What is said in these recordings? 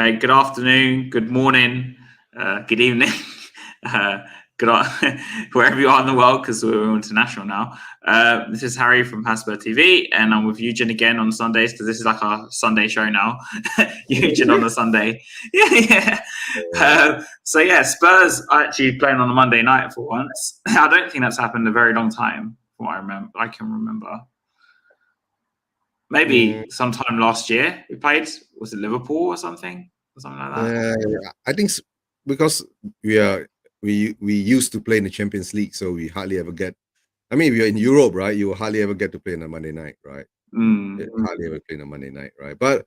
Okay, good afternoon, good morning, good evening, wherever you are in the world, because we're international now. This is Harry from Hasbro TV, and I'm with Eugen again on Sundays, because this is like our Sunday show now. Eugen on the Sunday. Yeah. Spurs are actually playing on a Monday night for once. I don't think that's happened in a very long time, from what I can remember. Maybe sometime last year we played. Was it Liverpool or something like that? I think because we used to play in the Champions League, so we hardly ever get. I mean, we are in Europe, right? You hardly ever get to play on a Monday night, right? Hardly ever play on a Monday night, right? But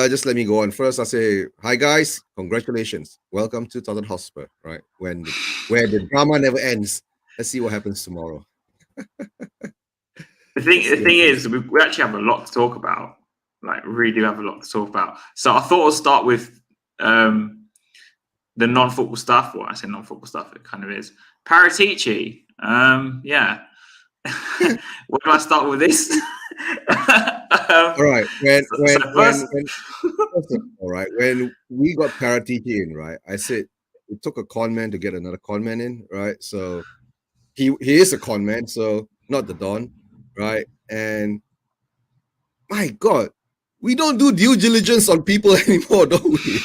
just let me go on. First, I'll say hi, guys. Congratulations. Welcome to Tottenham Hotspur, right? Where the drama never ends. Let's see what happens tomorrow. The thing is, we actually have a lot to talk about. Like, we really do have a lot to talk about. So I thought I'll start with the non-football stuff. Well, I say non-football stuff, it kind of is. Paratici. Yeah. Where do I start with this? All right. When we got Paratici in, right, I said it took a con man to get another con man in, right? So he is a con man, so not the Don, right? And my God, we don't do due diligence on people anymore, don't we?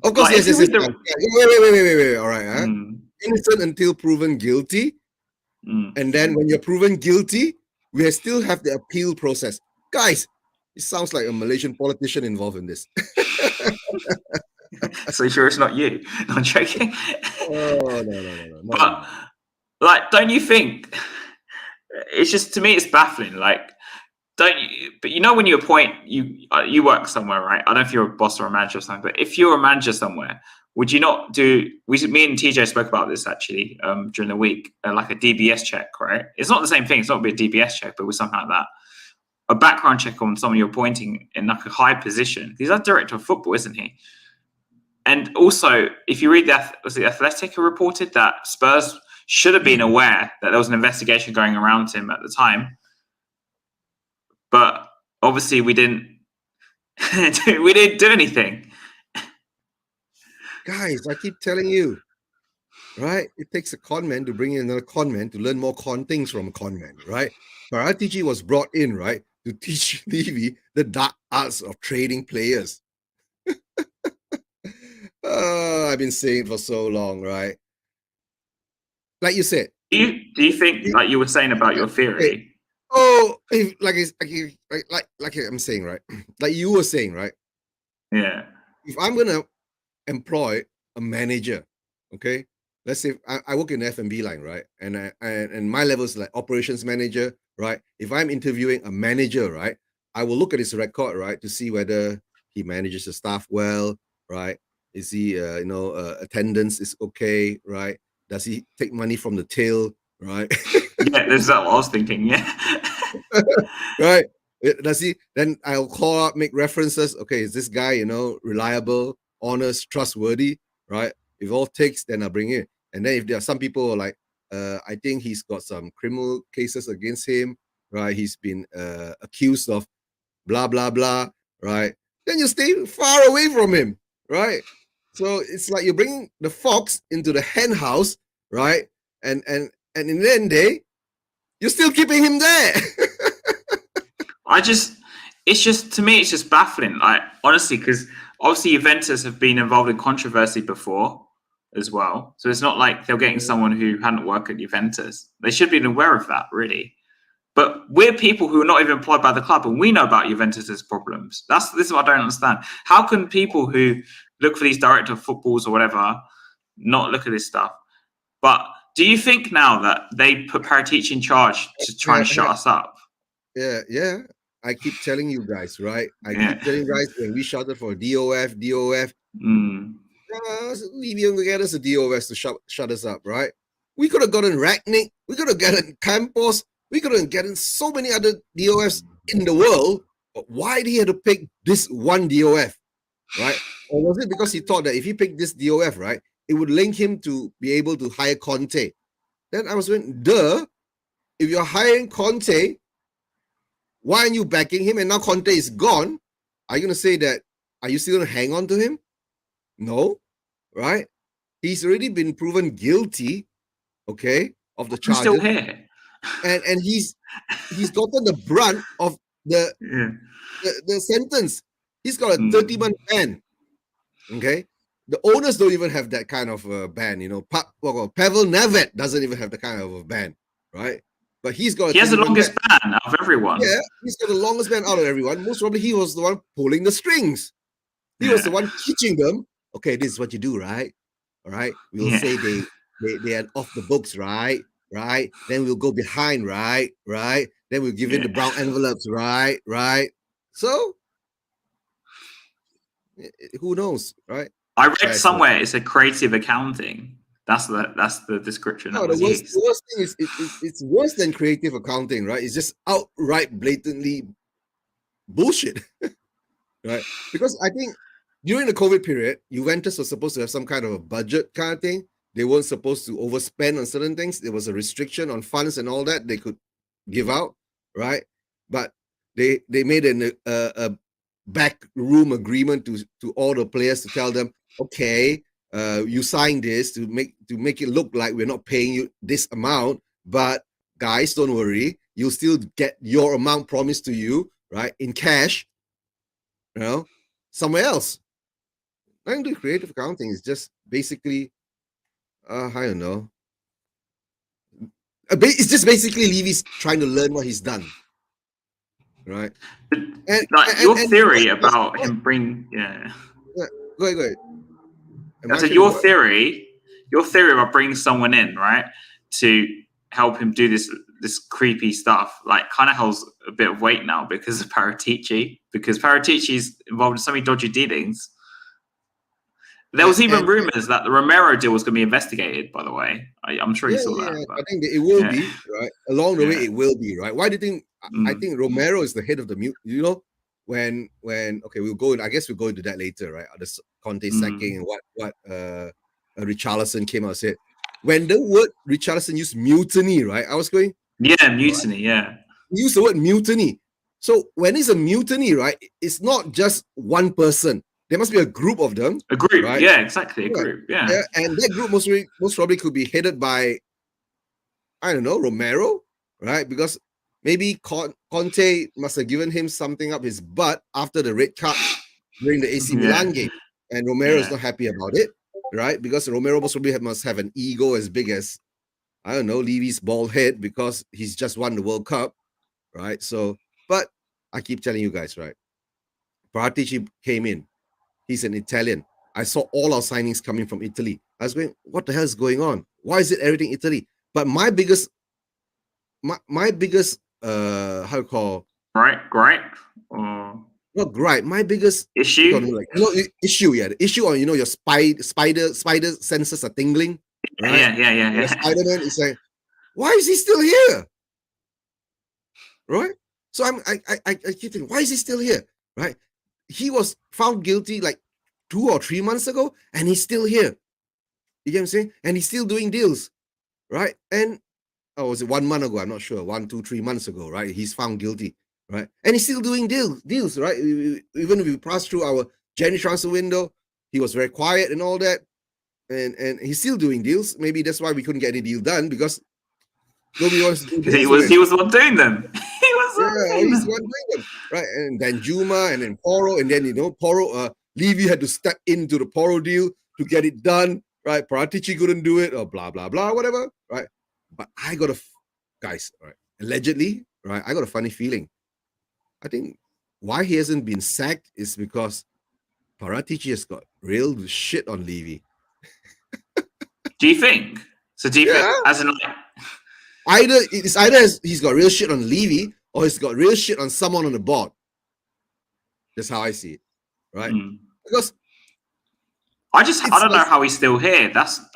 Of course, yes. Wait. All right, innocent until proven guilty. And then when you're proven guilty, we still have the appeal process. Guys, it sounds like a Malaysian politician involved in this. So you're sure it's not you? No, I'm joking. Oh, no. But, like, don't you think... It's just, to me, it's baffling. Like, don't you? But you know, when you appoint, you work somewhere, right? I don't know if you're a boss or a manager or something, but if you're a manager somewhere, would you not do? Me and TJ spoke about this actually during the week, like a DBS check, right? It's not the same thing. It's not be a DBS check, but with something like that, a background check on someone you're appointing in like a high position. He's a director of football, isn't he? And also, if you read was the Athletic who reported that Spurs should have been aware that there was an investigation going around him at the time, but obviously we didn't do anything. Guys, I keep telling you, right? It takes a con man to bring in another con man to learn more con things from a con man, right? Paratici was brought in, right, to teach Levy the dark arts of trading players. I've been saying it for so long, right? Like you said. Do you think, like you were saying about your theory? Like I'm saying, right? Like you were saying, right? Yeah. If I'm gonna employ a manager, okay, let's say I work in the F&B line, right? And my level is like operations manager, right? If I'm interviewing a manager, right, I will look at his record, right, to see whether he manages the staff well, right? Is he, attendance is okay, right? Does he take money from the till, right? Yeah, that's what I was thinking. Yeah. Right. Does he? Then I'll call up, make references. Okay, is this guy, reliable, honest, trustworthy, right? If all takes, then I'll bring in. And then if there are some people who are like, I think he's got some criminal cases against him, right? He's been accused of blah blah blah, right? Then you stay far away from him, right? So it's like you're bringing the fox into the hen house, right? And in the end day, you're still keeping him there. To me, it's just baffling. Like, honestly, because obviously Juventus have been involved in controversy before as well. So it's not like they're getting someone who hadn't worked at Juventus. They should be aware of that, really. But we're people who are not even employed by the club, and we know about Juventus's problems. This is what I don't understand. How can people who look for these director of footballs or whatever not look at this stuff? But do you think now that they put Paratici in charge to try and shut us up? Yeah. I keep telling you guys, right? Keep telling you guys when we shouted for DOF. Levy will get us a DOF to shut us up, right? We could have gotten Ragnick. We could have gotten Campos. We could have gotten so many other DOFs in the world. But why did he have to pick this one DOF, right? Or was it because he thought that if he picked this DOF, right, it would link him to be able to hire Conte? Then I was going, if you're hiring Conte, Why aren't you backing him? And now Conte is gone. Are you going to say that? Are you still going to hang on to him? No, right? He's already been proven guilty, okay, of the I'm still charges, here. and he's gotten the brunt of the sentence. He's got a 30-month ban. Okay, the owners don't even have that kind of ban. You know, Pavel Nedved doesn't even have the kind of a ban, right? But he's got. He has the longest ban out of everyone. Yeah, he's got the longest ban out of everyone. Most probably, he was the one pulling the strings. He was the one teaching them. Okay, this is what you do, right? All right. We'll say they are off the books, right? Right. Then we'll go behind, right? Right. Then we'll give in the brown envelopes, right? Right. So who knows, right? I read somewhere it's a creative accounting. That's the description. No, the worst thing is it's worse than creative accounting, right? It's just outright blatantly bullshit. Right? Because I think during the COVID period, Juventus was supposed to have some kind of a budget kind of thing. They weren't supposed to overspend on certain things. There was a restriction on funds and all that they could give out, right? But they made a backroom agreement to all the players to tell them, okay, you signed this to make it look like we're not paying you this amount, but guys, don't worry, you'll still get your amount promised to you, right, in cash, you know, somewhere else. Nothing to do with creative accounting. It's just basically, I don't know. It's just basically Levy's trying to learn what he's done, right? And your theory about him bringing, Go ahead. I said your theory about bringing someone in, right, to help him do this creepy stuff, like kind of holds a bit of weight now because of Paratici, because Paratici's involved in so many dodgy dealings. There was even rumors that the Romero deal was going to be investigated, by the way. I'm sure you saw that. But I think it will be, right? Along the way, it will be, right? Why do you think? I think Romero is the head of the you know, when okay, we'll go. I guess we'll go into that later, right? The Conte sacking and what Richarlison came out and said. When the word Richarlison used mutiny, right? I was going, mutiny, yeah. He used the word mutiny. So when it's a mutiny, right? It's not just one person. There must be a group of them. A group, right? Yeah, exactly. A group, yeah. And that group most probably could be headed by, I don't know, Romero, right? Because maybe Conte must have given him something up his butt after the red card during the AC Milan game. And Romero is not happy about it, right? Because Romero most probably must have an ego as big as, I don't know, Levy's bald head because he's just won the World Cup, right? So, but I keep telling you guys, right? Paratici came in. He's an Italian. I saw all our signings coming from Italy. I was going, what the hell is going on? Why is it everything Italy? But my biggest, how you call? Gripe? Not gripe. My biggest issue? Issue, yeah. The issue on, your spider senses are tingling. Right? Yeah. Spider-Man is like, why is he still here? Right? So I keep thinking, why is he still here? Right? He was found guilty like 2 or 3 months ago, and he's still here. You get what I'm saying? And he's still doing deals, right? And was it 1 month ago? I'm not sure. 1, 2, 3 months ago, right? He's found guilty, right? And he's still doing deals, right? Even if we pass through our January transfer window, he was very quiet and all that, and he's still doing deals. Maybe that's why we couldn't get any deal done, because nobody wants to do deals. He was the one doing them. He's the one doing them, right? And then Juma, and then Porro, and then Porro. Levy had to step into the Porro deal to get it done, right? Paratici couldn't do it, or blah blah blah, whatever, right? But I got guys, right? Allegedly, right? I got a funny feeling. I think why he hasn't been sacked is because Paratici has got real shit on Levy. Do you think? So do you think, as in like, either he's got real shit on Levy, or he's got real shit on someone on the board. That's how I see it, right? Because I don't know how he's still here.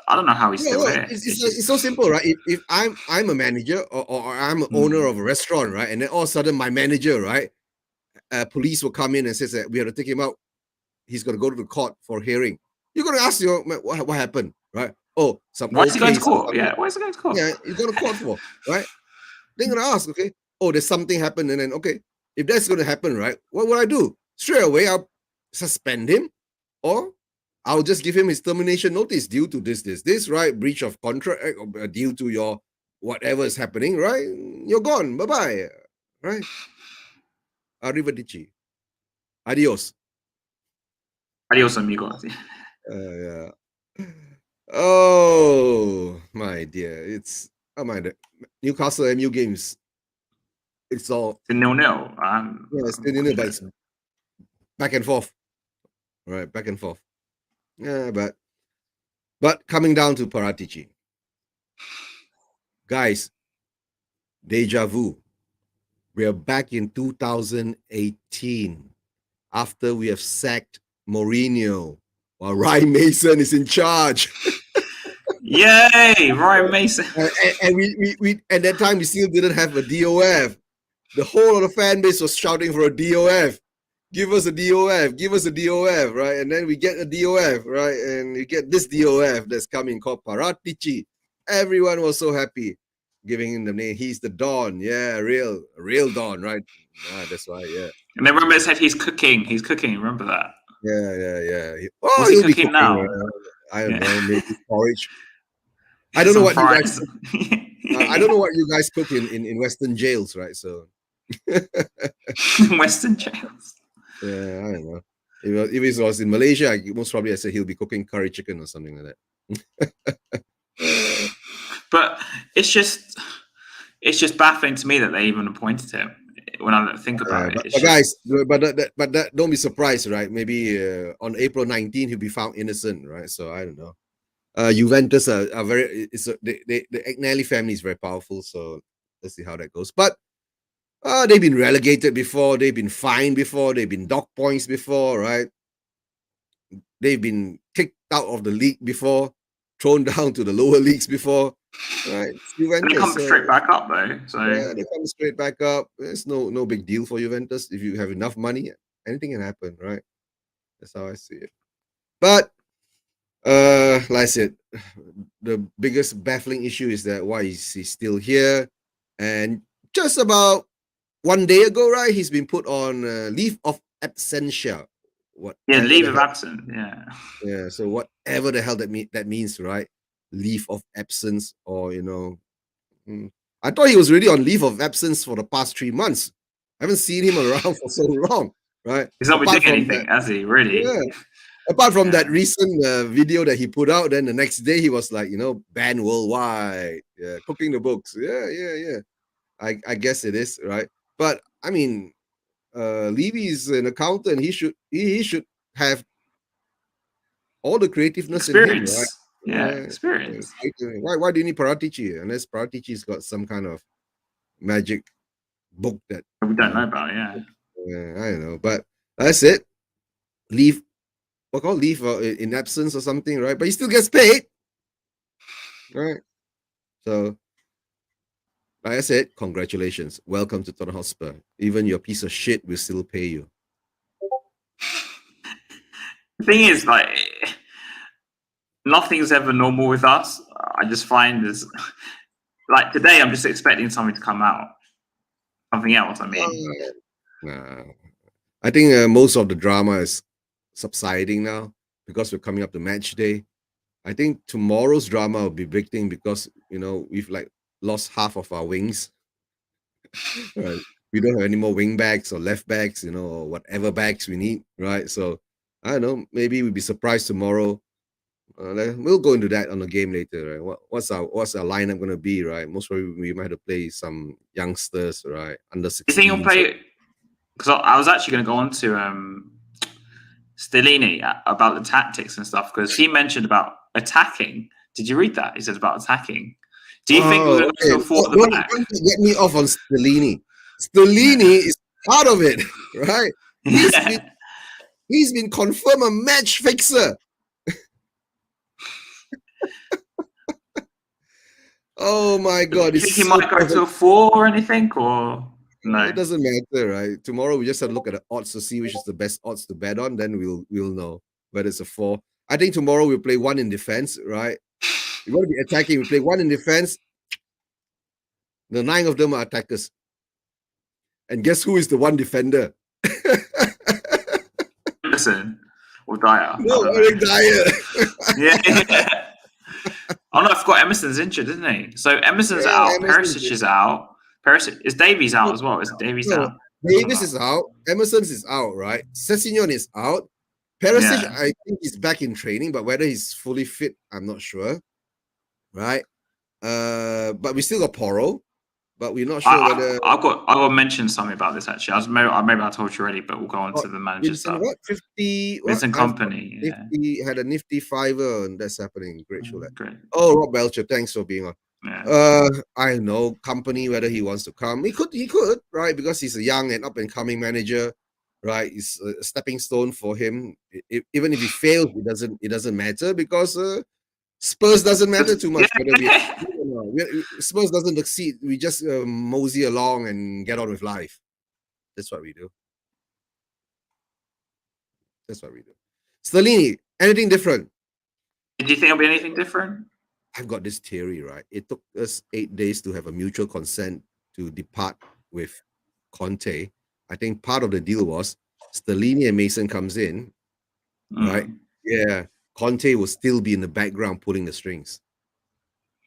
I don't know how he's still here. It's so simple, right? If I'm a manager or I'm an owner of a restaurant, right, and then all of a sudden my manager, right, police will come in and says that we have to take him out. He's going to go to the court for hearing. You're going to ask what happened, right? Oh, why is he going to court? Why is he going to court? Yeah, he's going to court for, right? They're going to ask, okay, oh, there's something happened, and then okay, if that's going to happen, right, what would I do? Straight away, I'll suspend him, or I'll just give him his termination notice due to this, right? Breach of contract, due to your whatever is happening, right? You're gone. Bye-bye. Right? Arrivederci. Adios. Adios, amigos. Yeah. Oh, my dear. It's, oh my, Newcastle MU games. It's all, It's 0-0. yeah, it's still in it, but it's back and forth. Right, back and forth. Yeah, but coming down to Paratici. Guys, deja vu. We are back in 2018 after we have sacked Mourinho while Ryan Mason is in charge. Yay, Ryan Mason. And we at that time we still didn't have a DOF. The whole of the fan base was shouting for a DOF. Give us a DOF, give us a DOF, right? And then we get a DOF, right? And we get this DOF that's coming called Paratici. Everyone was so happy, giving him the name. He's the Don, yeah, real Don, right? That's why, yeah. And then remember, it said he's cooking. He's cooking. Remember that? Yeah. What's he cooking now? I don't know, maybe porridge. I don't know what you guys. I don't know what you guys cook in Western jails, right? So Western jails. Yeah, I don't know. If it was in Malaysia, most probably I said he'll be cooking curry chicken or something like that. But it's just baffling to me that they even appointed him. When I think about it, but guys, but don't be surprised, right? Maybe on April 19th he'll be found innocent, right? So I don't know. Juventus are very. The Agnelli family is very powerful, so let's see how that goes. But they've been relegated before, they've been fined before, they've been docked points before, right? They've been kicked out of the league before, thrown down to the lower leagues before, right? Juventus, they come straight back up though. So yeah, they come straight back up. It's no big deal for Juventus. If you have enough money, anything can happen, right? That's how I see it. But like I said, the biggest baffling issue is that why is he still here? And just about 1 day ago, right, he's been put on leave of absentia. Leave of absence. Yeah. So whatever the hell that means, right? Leave of absence, or I thought he was really on leave of absence for the past 3 months. I haven't seen him around for so long, right? He's not been doing anything, has he? Really? Yeah. Apart from that recent video that he put out, then the next day he was like, banned worldwide. Yeah, cooking the books. Yeah. I guess it is, right? But I mean, Levy is an accountant. He should have all the creativeness experience. In him, right? Yeah, experience. Why do you need Paratici? Unless Paratici's got some kind of magic book that we don't know about. Yeah, I don't know. But that's it. Leave in absence or something, right? But he still gets paid, right? So, like I said, congratulations. Welcome to Tottenham Hotspur. Even your piece of shit will still pay you. The thing is, like, nothing's ever normal with us. I just find this, like today, I'm just expecting something to come out. Something else, I mean. I think most of the drama is subsiding now because we're coming up to match day. I think tomorrow's drama will be big thing because we've like lost half of our wings. Right. We don't have any more wing backs or left backs, or whatever backs we need, right? So I don't know. Maybe we'll be surprised tomorrow. We'll go into that on the game later, right? What's our lineup going to be, right? Most probably we might have to play some youngsters, right? Under 16. You think you'll play? Because I was actually going to go on to Stellini about the tactics and stuff because he mentioned about attacking. Did you read that? He said about attacking. Do you think we're going to go for the back? Don't get me off on Stellini. Stellini is part of it, right? He's been confirmed a match fixer. Oh my God! Do you think he might go to a 4 or anything, or no? It doesn't matter, right? Tomorrow we just have to look at the odds to see which is the best odds to bet on. Then we'll know whether it's a 4. I think tomorrow we'll play 1 in defense, right? We want to be attacking. We play 1 in defense. The 9 of them are attackers. And guess who is the one defender? Emerson or Dyer. No, Eric Dyer. Yeah. Oh no, I forgot Emerson's injured, isn't he? So Emerson's out. Emerson. Perisic is out. Perisic is Davies out as well. Is Davies No, out? Davis is out. Emerson's is out, right? Sessegnon is out. Perisic, Yeah. I think he's back in training, but whether he's fully fit, I'm not sure. Right? But we still got Porro, but we're not sure whether I got mention something about this actually. Maybe I told you already, but we'll go on to the manager Vincent, stuff. what 50? What? Vincent Company. Yeah. Nifty had a nifty fiver, and that's happening. Great show. Great. Oh, Rob Belcher, thanks for being on. Yeah. I know Company whether he wants to come. He could, right? Because he's a young and up and coming manager, right? It's a stepping stone for him. Even if he fails, it doesn't matter because Spurs doesn't matter too much. Spurs doesn't succeed. We just mosey along and get on with life. That's what we do. Stellini, anything different? Do you think it'll be anything different? I've got this theory, right? It took us 8 days to have a mutual consent to depart with Conte. I think part of the deal was Stellini and Mason comes in, right? Yeah, Conte will still be in the background pulling the strings.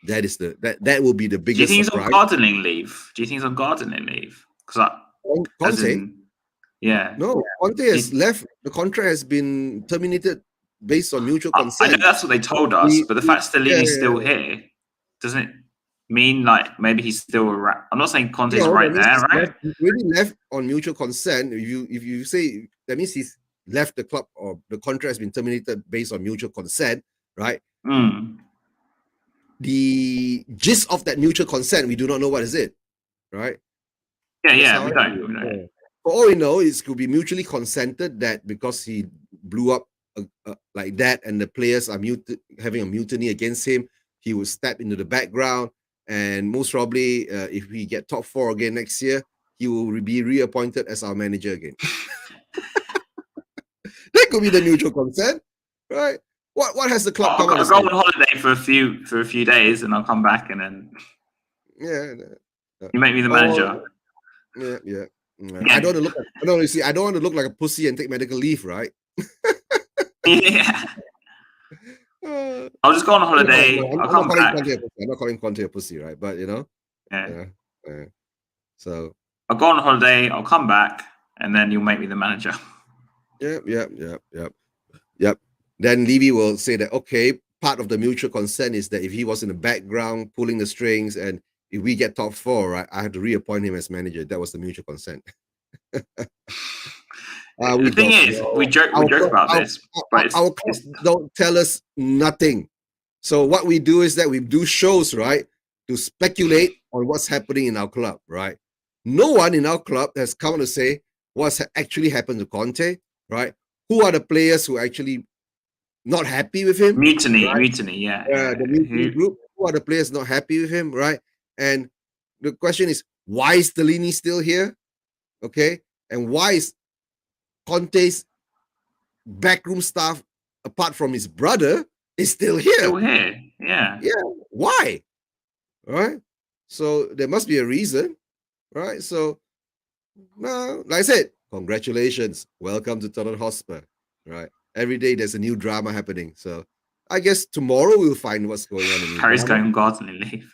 That is that will be the biggest. Do you think surprise. he's on gardening leave? Because Conte? Yeah. No, Conte has left. The contract has been terminated based on mutual consent. I know that's what they told us, but the fact Stellini's still here doesn't mean like maybe he's still around. I'm not saying Conte's right there, right? He's really left on mutual consent. If you say that means he's left the club or the contract has been terminated based on mutual consent, right? The gist of that mutual consent, we do not know what is it, right? Yeah, we don't. For all we know, it could be mutually consented that because he blew up like that and the players are having a mutiny against him, he will step into the background, and most probably if we get top 4 again next year, he will be reappointed as our manager again. That could be the mutual consent, right? What has the club come? I'll go on holiday for a few days and I'll come back and then you make me the manager. Yeah. I don't want to look like a pussy and take medical leave, right? Yeah. I'll just go on holiday. I'll come back. I'm not calling Conte a pussy, right? But so I'll go on holiday. I'll come back, and then you'll make me the manager. Yep. Then Levy will say that okay, part of the mutual consent is that if he was in the background pulling the strings, and if we get top 4, right, I have to reappoint him as manager. That was the mutual consent. The thing is, we joke about this, but our clubs don't tell us nothing. So what we do is that we do shows, right, to speculate on what's happening in our club, right? No one in our club has come to say what's actually happened to Conte, right? Who are the players who are actually not happy with him? Mutiny, yeah. The mutiny group. Who are the players not happy with him, right? And the question is, why is Stellini still here? Okay, and why is Conte's backroom staff, apart from his brother, is still here? Yeah. Why? All right. So there must be a reason, right? So, no, like I said, congratulations, welcome to Tottenham Hotspur, right? Every day there's a new drama happening. So, I guess tomorrow we'll find what's going on. Harry's going on gardening leave.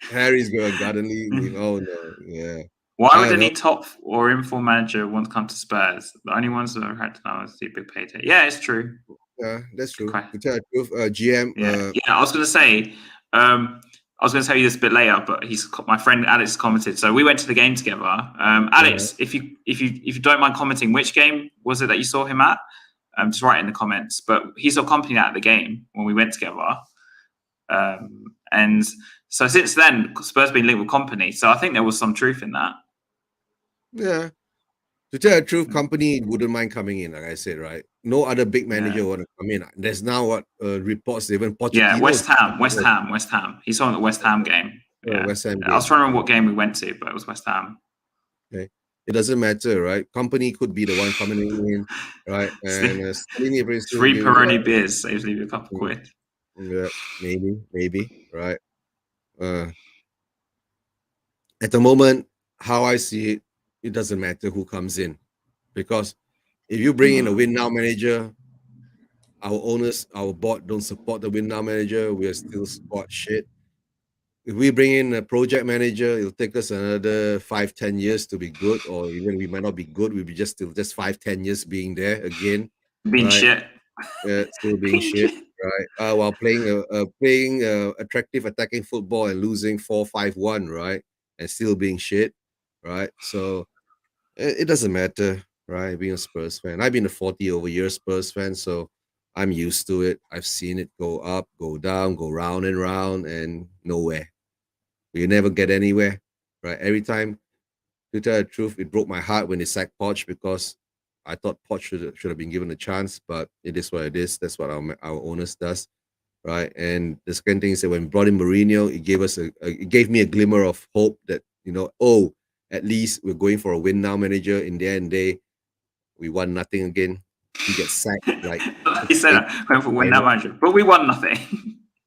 Harry's going on gardening leave. Oh no, yeah. Why would any top or inform manager want to come to Spurs? The only ones that have had to know is the big payday. Yeah, it's true. Yeah, that's true. To tell the truth, GM. Yeah, I was going to say. I was going to tell you this a bit later, but my friend Alex commented. So we went to the game together. Alex, if you don't mind commenting, which game was it that you saw him at? Just write in the comments. But he saw Company at the game when we went together. And so since then, Spurs been linked with Company. So I think there was some truth in that. Yeah. To tell the truth, Company wouldn't mind coming in, like I said, right? No other big manager want to come in. There's now reports even Pochettino. Yeah, West Ham. He saw the West Ham game. Yeah. West Ham game. I was trying to remember what game we went to, but it was West Ham. Okay. It doesn't matter, right? Company could be the one coming in, right? And 3 Peroni beers saves you a couple quid. Yeah, maybe, right? At the moment, how I see it, it doesn't matter who comes in, because if you bring in a win now manager, our owners, our board don't support the win now manager, we are still squad shit. If we bring in a project manager, it'll take us another 5-10 years to be good, or even we might not be good. We'll be just still just 5-10 years being there again, Being right? shit. Still being Being shit, shit. right? While playing attractive attacking football and losing 4-5-1, right? And still being shit, right? So it doesn't matter, right? Being a Spurs fan, I've been a 40 over year Spurs fan, so I'm used to it. I've seen it go up, go down, go round and round, and nowhere. You never get anywhere, right? Every time, to tell the truth, it broke my heart when they sacked Poch, because I thought Poch should have been given a chance, but it is what it is. That's what our owners does, right? And the second thing is that when we brought in Mourinho, it gave us it gave me a glimmer of hope that, at least we're going for a win now manager. In the end day, we won nothing again. He gets sacked like He said eight that, going for win now final. manager, but we won nothing.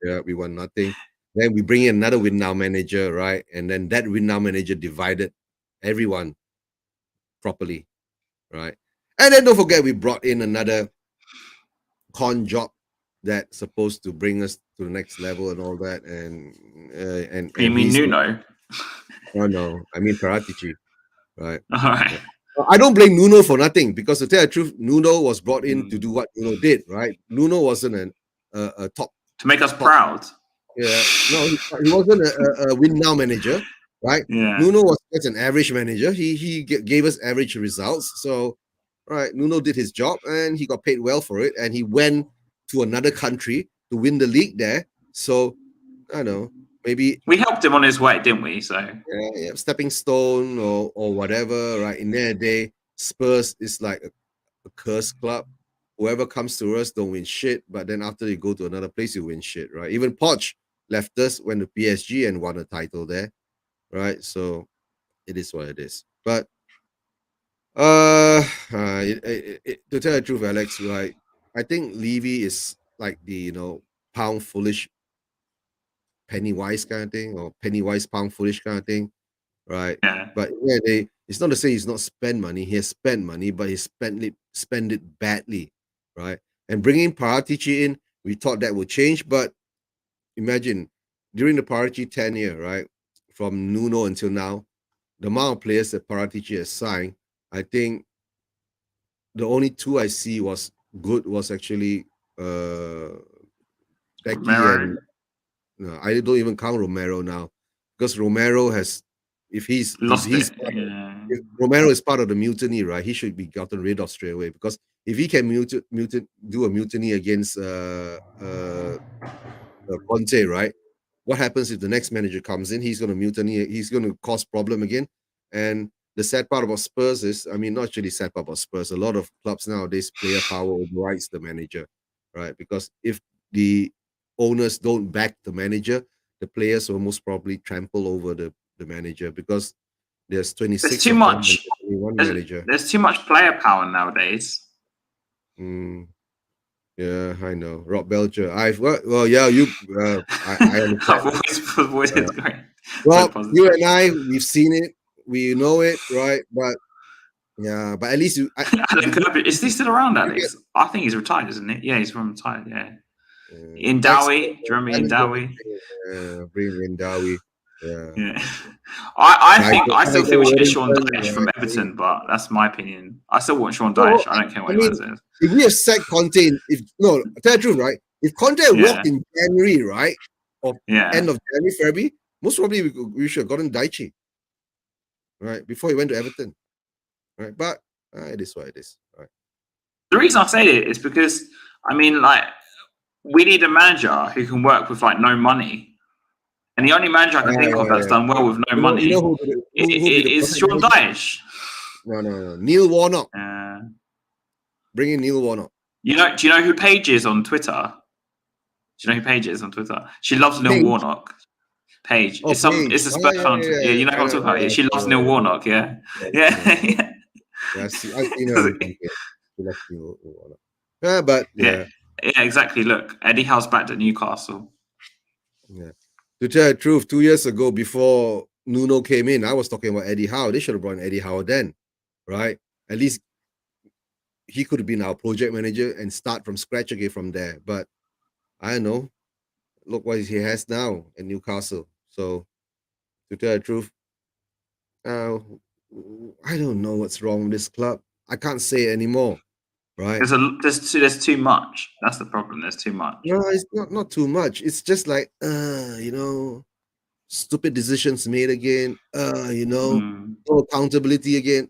Yeah, we won nothing. Then we bring in another win now manager, right? And then that win now manager divided everyone properly, right? And then don't forget we brought in another con job that's supposed to bring us to the next level and all that. And You mean he's Nuno? no, I mean Paratici, right? All right. Yeah. I don't blame Nuno for nothing, because to tell the truth, Nuno was brought in to Mm. do what Nuno did, right? Nuno wasn't a top. To make us proud. Yeah, no, he wasn't a win now manager, right? Yeah. Nuno was just an average manager. He gave us average results. So, right, Nuno did his job and he got paid well for it. And he went to another country to win the league there. So, I don't know, maybe We helped him on his way, didn't we? So yeah, stepping stone or whatever, right? In their day, Spurs is like a cursed club. Whoever comes to us don't win shit, but then after you go to another place, you win shit, right? Even Poch left us, went to PSG and won a title there, right? So it is what it is. But to tell the truth, Alex, right? I think Levy is like the pound foolish, penny wise kind of thing, or penny wise pound foolish kind of thing, right? yeah. But yeah, it's not to say he's not spent money. He has spent money, but he spend it badly, right? And bringing Paratici in, we thought that would change, but imagine during the Paratici tenure, right, from Nuno until now, the amount of players that Paratici has signed, I think the only two I see was good was actually Becky Romero. and no, I don't even count Romero now, because Romero has, if Lost he's it. Yeah. if Romero is part of the mutiny, right? He should be gotten rid of straight away, because if he can do a mutiny against Conte, right? What happens if the next manager comes in? He's going to mutiny. He's going to cause problem again. And the sad part about Spurs is, I mean, not really sad part about Spurs. A lot of clubs nowadays, player power overrides the manager, right? Because if the owners don't back the manager, the players will most probably trample over the manager, because there's There's 26 too of them and much. only one manager. There's too much player power nowadays. Mm, yeah, I know. Rob Belcher. Yeah, you. I understand. Voice is great. So Rob, you positive. and I, we've seen it, we know it, right? But yeah, but at least Alan Kirby, is he still around, you get Alex? I think he's retired, isn't he? Yeah, he's from retired. Yeah. In next Dowie, do you remember in Dowie? bring in Dowie. Yeah. Yeah. I still think Tiger we should get Sean Wellington, Dyche from right? Everton, but that's my opinion. I still want Sean No, Dyche. I don't care what I anyone mean, says. if we have sacked Conte, tell the truth, right? If Conte Yeah. walked in January, right, or Yeah. end of January, February, most probably we should have gotten Daichi, right, before he went to Everton, right? But it is what it is, right? The reason I say it is because I mean, like, we need a manager who can work with like no money, and the only manager I can think of that's Yeah. done well with no You know money who be the is perfect Sean manager? Dyche. No. Neil Warnock. Uh, Bring in Neil Warnock. do you know who Paige is on Twitter? Do you know who Paige is on Twitter? She loves Neil Paige? Warnock. Paige. Oh, Paige. It's a Spurs fan. Yeah, you know I who I'm know. talking about. Yeah, Yeah, she loves Neil Warnock. Yeah. Yeah. Yeah, I've seen her on Twitter. She loves Neil Warnock. Yeah, but Yeah, exactly. Look, Eddie Howe's back at Newcastle. Yeah. To tell the truth, 2 years ago, before Nuno came in, I was talking about Eddie Howe. They should have brought in Eddie Howe then, right? At least he could have been our project manager and start from scratch again from there. But I don't know. Look what he has now in Newcastle. So to tell the truth, uh, I don't know what's wrong with this club. I can't say it anymore, right? There's too much. That's the problem. There's too much. No, it's not too much. It's just like stupid decisions made again. No accountability again.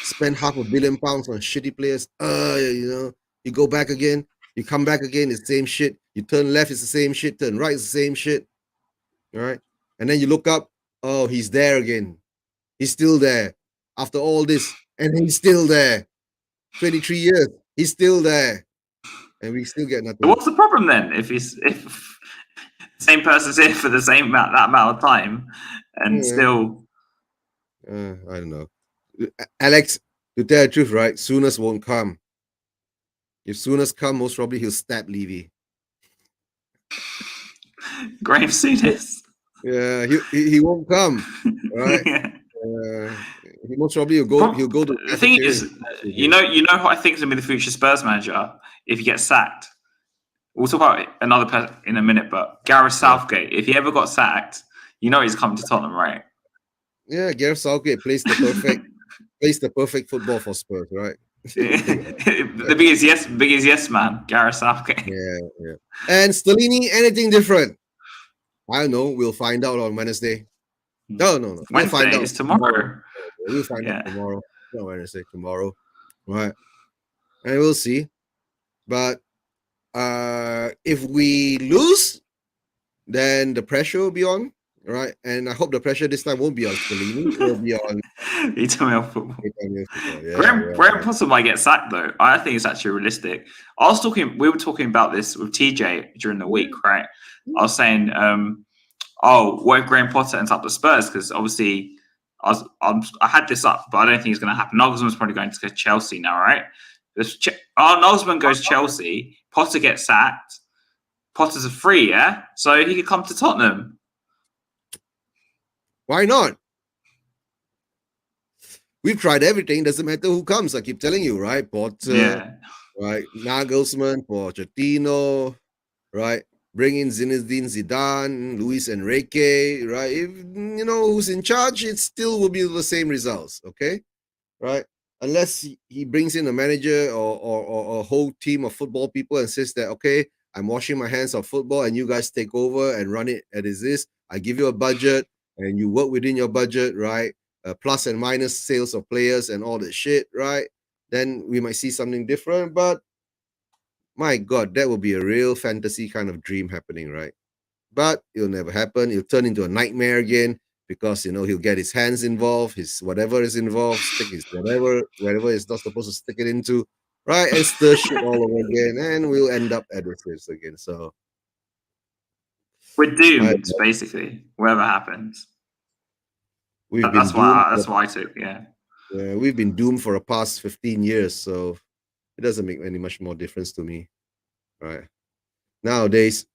Spend £500 million on shitty players. You go back again. You come back again. It's the same shit. You turn left, it's the same shit. Turn right, it's the same shit. All right, and then you look up. Oh, he's there again. He's still there after all this, and he's still there. 23 years, he's still there, and we still get nothing. So what's the problem then? If the same person's here for the same that amount of time, and still, I don't know. Alex, to tell the truth, right? Sooners won't come. If Sooners come, most probably he'll stab Levy. Graham Souness. Yeah, he won't come, right? He most probably he'll go to. The thing is, you know what I think is going to be the future Spurs manager if he gets sacked. We'll talk about another person in a minute, but Gareth Southgate, if he ever got sacked, he's coming to Tottenham, right? Yeah, Gareth Southgate plays the perfect football for Spurs, right? the biggest yes man, Gareth Southgate. Yeah. And Stellini, anything different? I don't know. We'll find out on Wednesday. No. Wednesday find out is tomorrow. We'll find out tomorrow. No, Wednesday, tomorrow. Right. And we'll see. But if we lose, then the pressure will be on. Right. And I hope the pressure this time won't be on Stellini. It will be on Eternal football. Graham Potter might get sacked though. I think it's actually realistic. We were talking about this with TJ during the week, right? I was saying, what if Graham Potter ends up at Spurs? Because obviously, I had this up, but I don't think it's going to happen. Nagelsmann's probably going to Chelsea now, right? Nagelsmann goes Chelsea. Potter gets sacked. Potter's a free, yeah? So he could come to Tottenham. Why not? We've tried everything. Doesn't matter who comes. I keep telling you, right? Potter, right? Nagelsmann, Pochettino, right? Bring in Zinedine Zidane, Luis Enrique, right? If who's in charge, it still will be the same results, okay? Right? Unless he brings in a manager or a whole team of football people and says that, okay, I'm washing my hands of football and you guys take over and run it as this. I give you a budget and you work within your budget, right? Plus and minus sales of players and all that shit, right? Then we might see something different, but my God, that will be a real fantasy kind of dream happening, right? But it'll never happen. It'll turn into a nightmare again because, he'll get his hands involved, his whatever is involved, stick his whatever is not supposed to stick it into, right? And stir shit all over again. And we'll end up at this again. So we're doomed, basically, whatever happens. That's why I took, yeah. We've been doomed for the past 15 years, so it doesn't make any much more difference to me, right? Nowadays,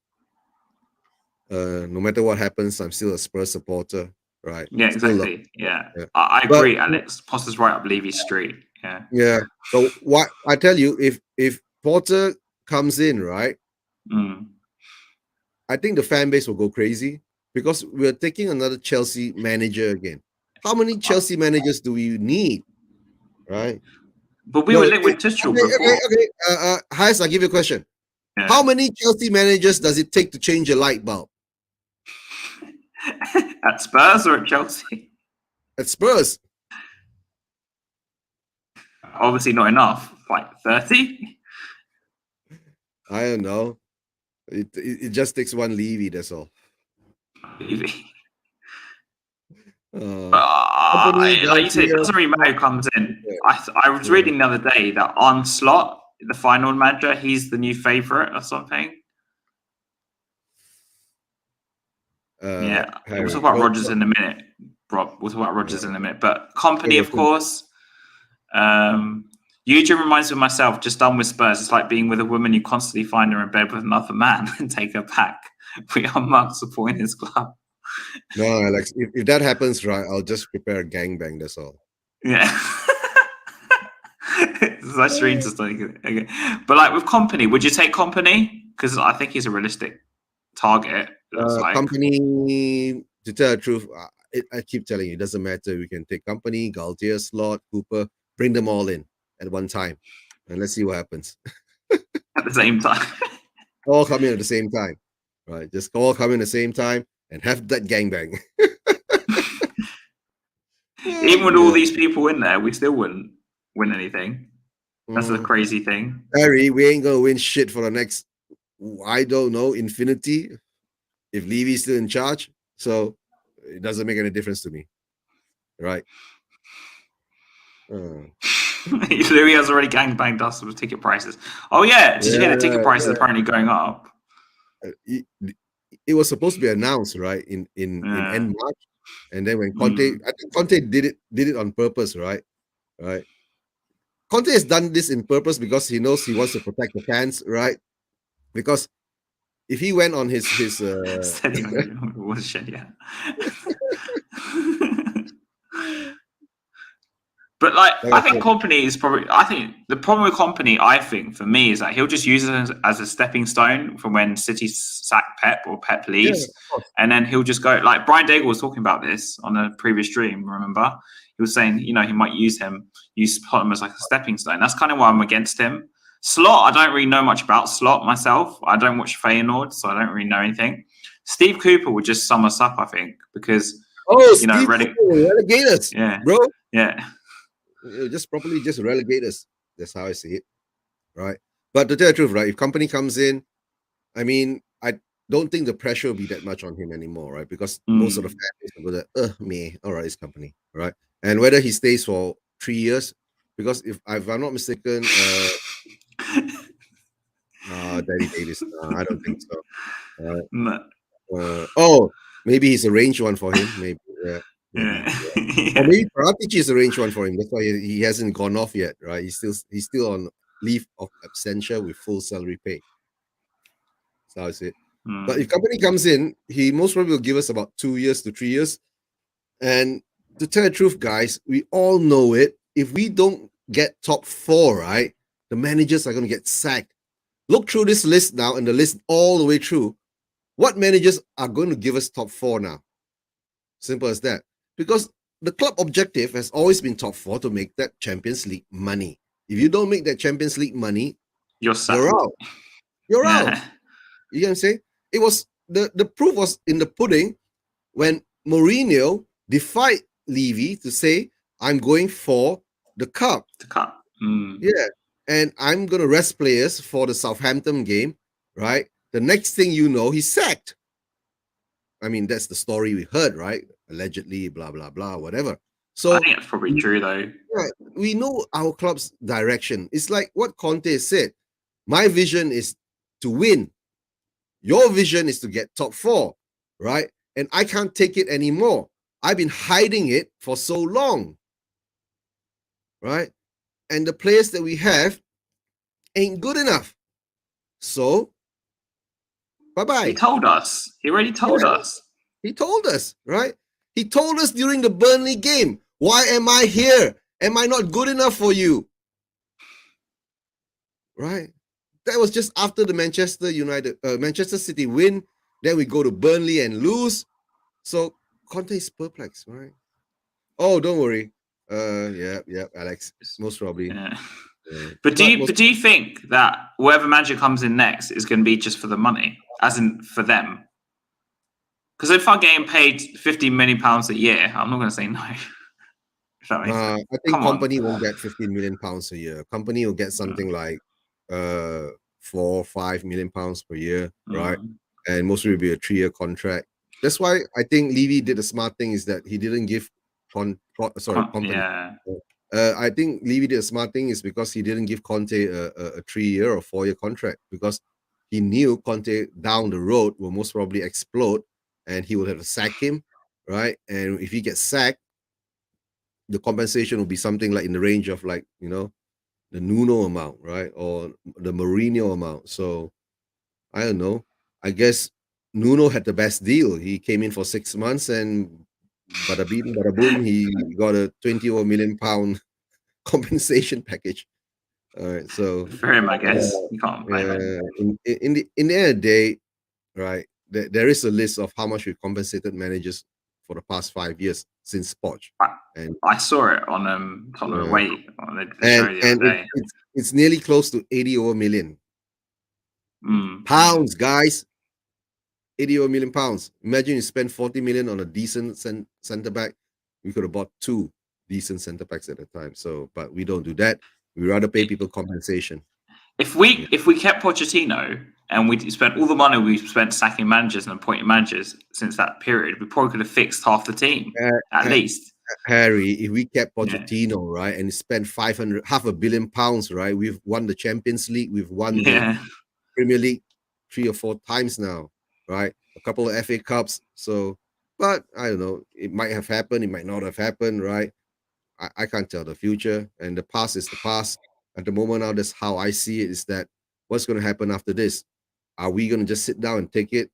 no matter what happens, I'm still a Spurs supporter, right? Yeah, exactly. Yeah. I agree, Alex. Potter's right up Levy Street. Yeah. Yeah. So what I tell you, if Potter comes in, right? I think the fan base will go crazy because we're taking another Chelsea manager again. How many Chelsea managers do we need, right? But we were linked with Tuchel before. Okay. Hayes, I'll give you a question. Yeah. How many Chelsea managers does it take to change a light bulb? At Spurs or at Chelsea? At Spurs. Obviously not enough. Like 30? I don't know. It just takes one Levy, that's all. Levy. Like you said, it doesn't really matter who comes in. I was reading the other day that on Slot, the final manager, he's the new favourite or something. We'll talk about Rodgers in a minute, Rob. We'll talk about Rodgers in a minute. But Company, of course. Eugene reminds me of myself, just done with Spurs. It's like being with a woman, you constantly find her in bed with another man and take her back. We are Mark supporting his club. No, Alex. If that happens, right, I'll just prepare a gangbang. That's all. Yeah. That's really interesting. Okay. But like with Company, would you take Company? Because I think he's a realistic target. It looks like. Company. To tell the truth, I keep telling you, it doesn't matter. We can take Company, Galtier, Slot, Cooper, bring them all in at one time, and let's see what happens. At the same time. All come in at the same time, right? Just all come in at the same time and have that gangbang. Even with all these people in there, we still wouldn't win anything. That's the Mm, crazy thing. Harry, we ain't gonna win shit for the next, I don't know, infinity. If Levy's still in charge, so it doesn't make any difference to me, right? Louis has already gangbanged us with ticket prices. Oh yeah, did you hear the ticket prices apparently going up? It was supposed to be announced, right, in end March, and then when Conte, I think Conte did it on purpose, right? Right. Conte has done this in purpose because he knows he wants to protect the fans, right? Because if he went on his Steady on was shed, yeah. But like I think Company is probably. I think the problem with Company, I think for me, is that he'll just use it as a stepping stone from when City sack Pep or Pep leaves, and then he'll just go. Like Brian Daigle was talking about this on a previous stream. Remember, he was saying, you know, he might use Tottenham as like a stepping stone. That's kind of why I'm against him. Slot, I don't really know much about Slot myself. I don't watch Feyenoord, so I don't really know anything. Steve Cooper would just sum us up, I think, because Steve Cooper relegate us, bro. Yeah. Just relegate us. That's how I see it, right? But to tell the truth, right, if Company comes in, I mean, I don't think the pressure will be that much on him anymore, right? Because most of the fans will go, me, all right, it's Company, right? And whether he stays for 3 years, because if I'm not mistaken, Danny Davis, I don't think so. Maybe he's arranged one for him, maybe. Maybe. Or maybe Paratici is arranged one for him. That's why he hasn't gone off yet, right? He's still on leave of absentia with full salary pay. That's how I see it. But if Company comes in, he most probably will give us about 2 years to 3 years. And to tell the truth, guys, we all know it. If we don't get top 4, right, the managers are going to get sacked. Look through this list now, and the list all the way through. What managers are going to give us top 4 now? Simple as that. Because the club objective has always been top 4 to make that Champions League money. If you don't make that Champions League money, you're out. You're out. You know what I'm saying? It was the proof was in the pudding when Mourinho defied Levy to say, I'm going for the cup. The cup. Yeah. And I'm going to rest players for the Southampton game, right? The next thing you know, he's sacked. I mean, that's the story we heard, right? Allegedly, blah, blah, blah, whatever. So I think it's probably true, though. Yeah, we know our club's direction. It's like what Conte said. My vision is to win. Your vision is to get top 4, right? And I can't take it anymore. I've been hiding it for so long, right? And the players that we have ain't good enough. So, bye-bye. He told us. He already told us. He told us, right? He told us during the Burnley game, why am I here? Am I not good enough for you? Right? That was just after the Manchester City win. Then we go to Burnley and lose. So Conte is perplexed, right? Oh, don't worry. Yeah, Alex. Most probably. Yeah. But do you think that whoever manager comes in next is going to be just for the money, as in for them? Because if I'm getting paid £15 million a year, I'm not going to say no. I think Company won't get £15 million a year. Company will get something like 4 or 5 million pounds per year, right? And mostly will be a 3-year contract. That's why I think Levy did a smart thing is that he didn't give Company. Yeah. I think Levy did a smart thing is because he didn't give Conte a 3-year or 4-year contract because he knew Conte down the road will most probably explode and he would have to sack him, right? And if he gets sacked, the compensation will be something like in the range of like, the Nuno amount, right? Or the Mourinho amount. So I don't know. I guess Nuno had the best deal. He came in for 6 months and bada bing, bada boom, he got a 20 or million pound compensation package. All right, so For him, I guess you can't blame him. in the end of the day, right, there is a list of how much we compensated managers for the past 5 years since Poch, and I saw it on the way on the show the other day. it's nearly close to 80 over million Mm. pounds, guys. 80 over million pounds. Imagine you spend 40 million on a decent center back. We could have bought 2 decent center backs at the time. So, but we don't do that. We rather pay people compensation. If we kept Pochettino and we spent all the money we spent sacking managers and appointing managers since that period, we probably could have fixed half the team at least. Harry, if we kept Pochettino, right, and spent half a billion pounds, right, we've won the Champions League, we've won the Premier League 3 or 4 times now, right? A couple of FA Cups. So, but I don't know. It might have happened. It might not have happened, right? I can't tell the future. And the past is the past. At the moment now, that's how I see it, is that what's going to happen after this? Are we going to just sit down and take it?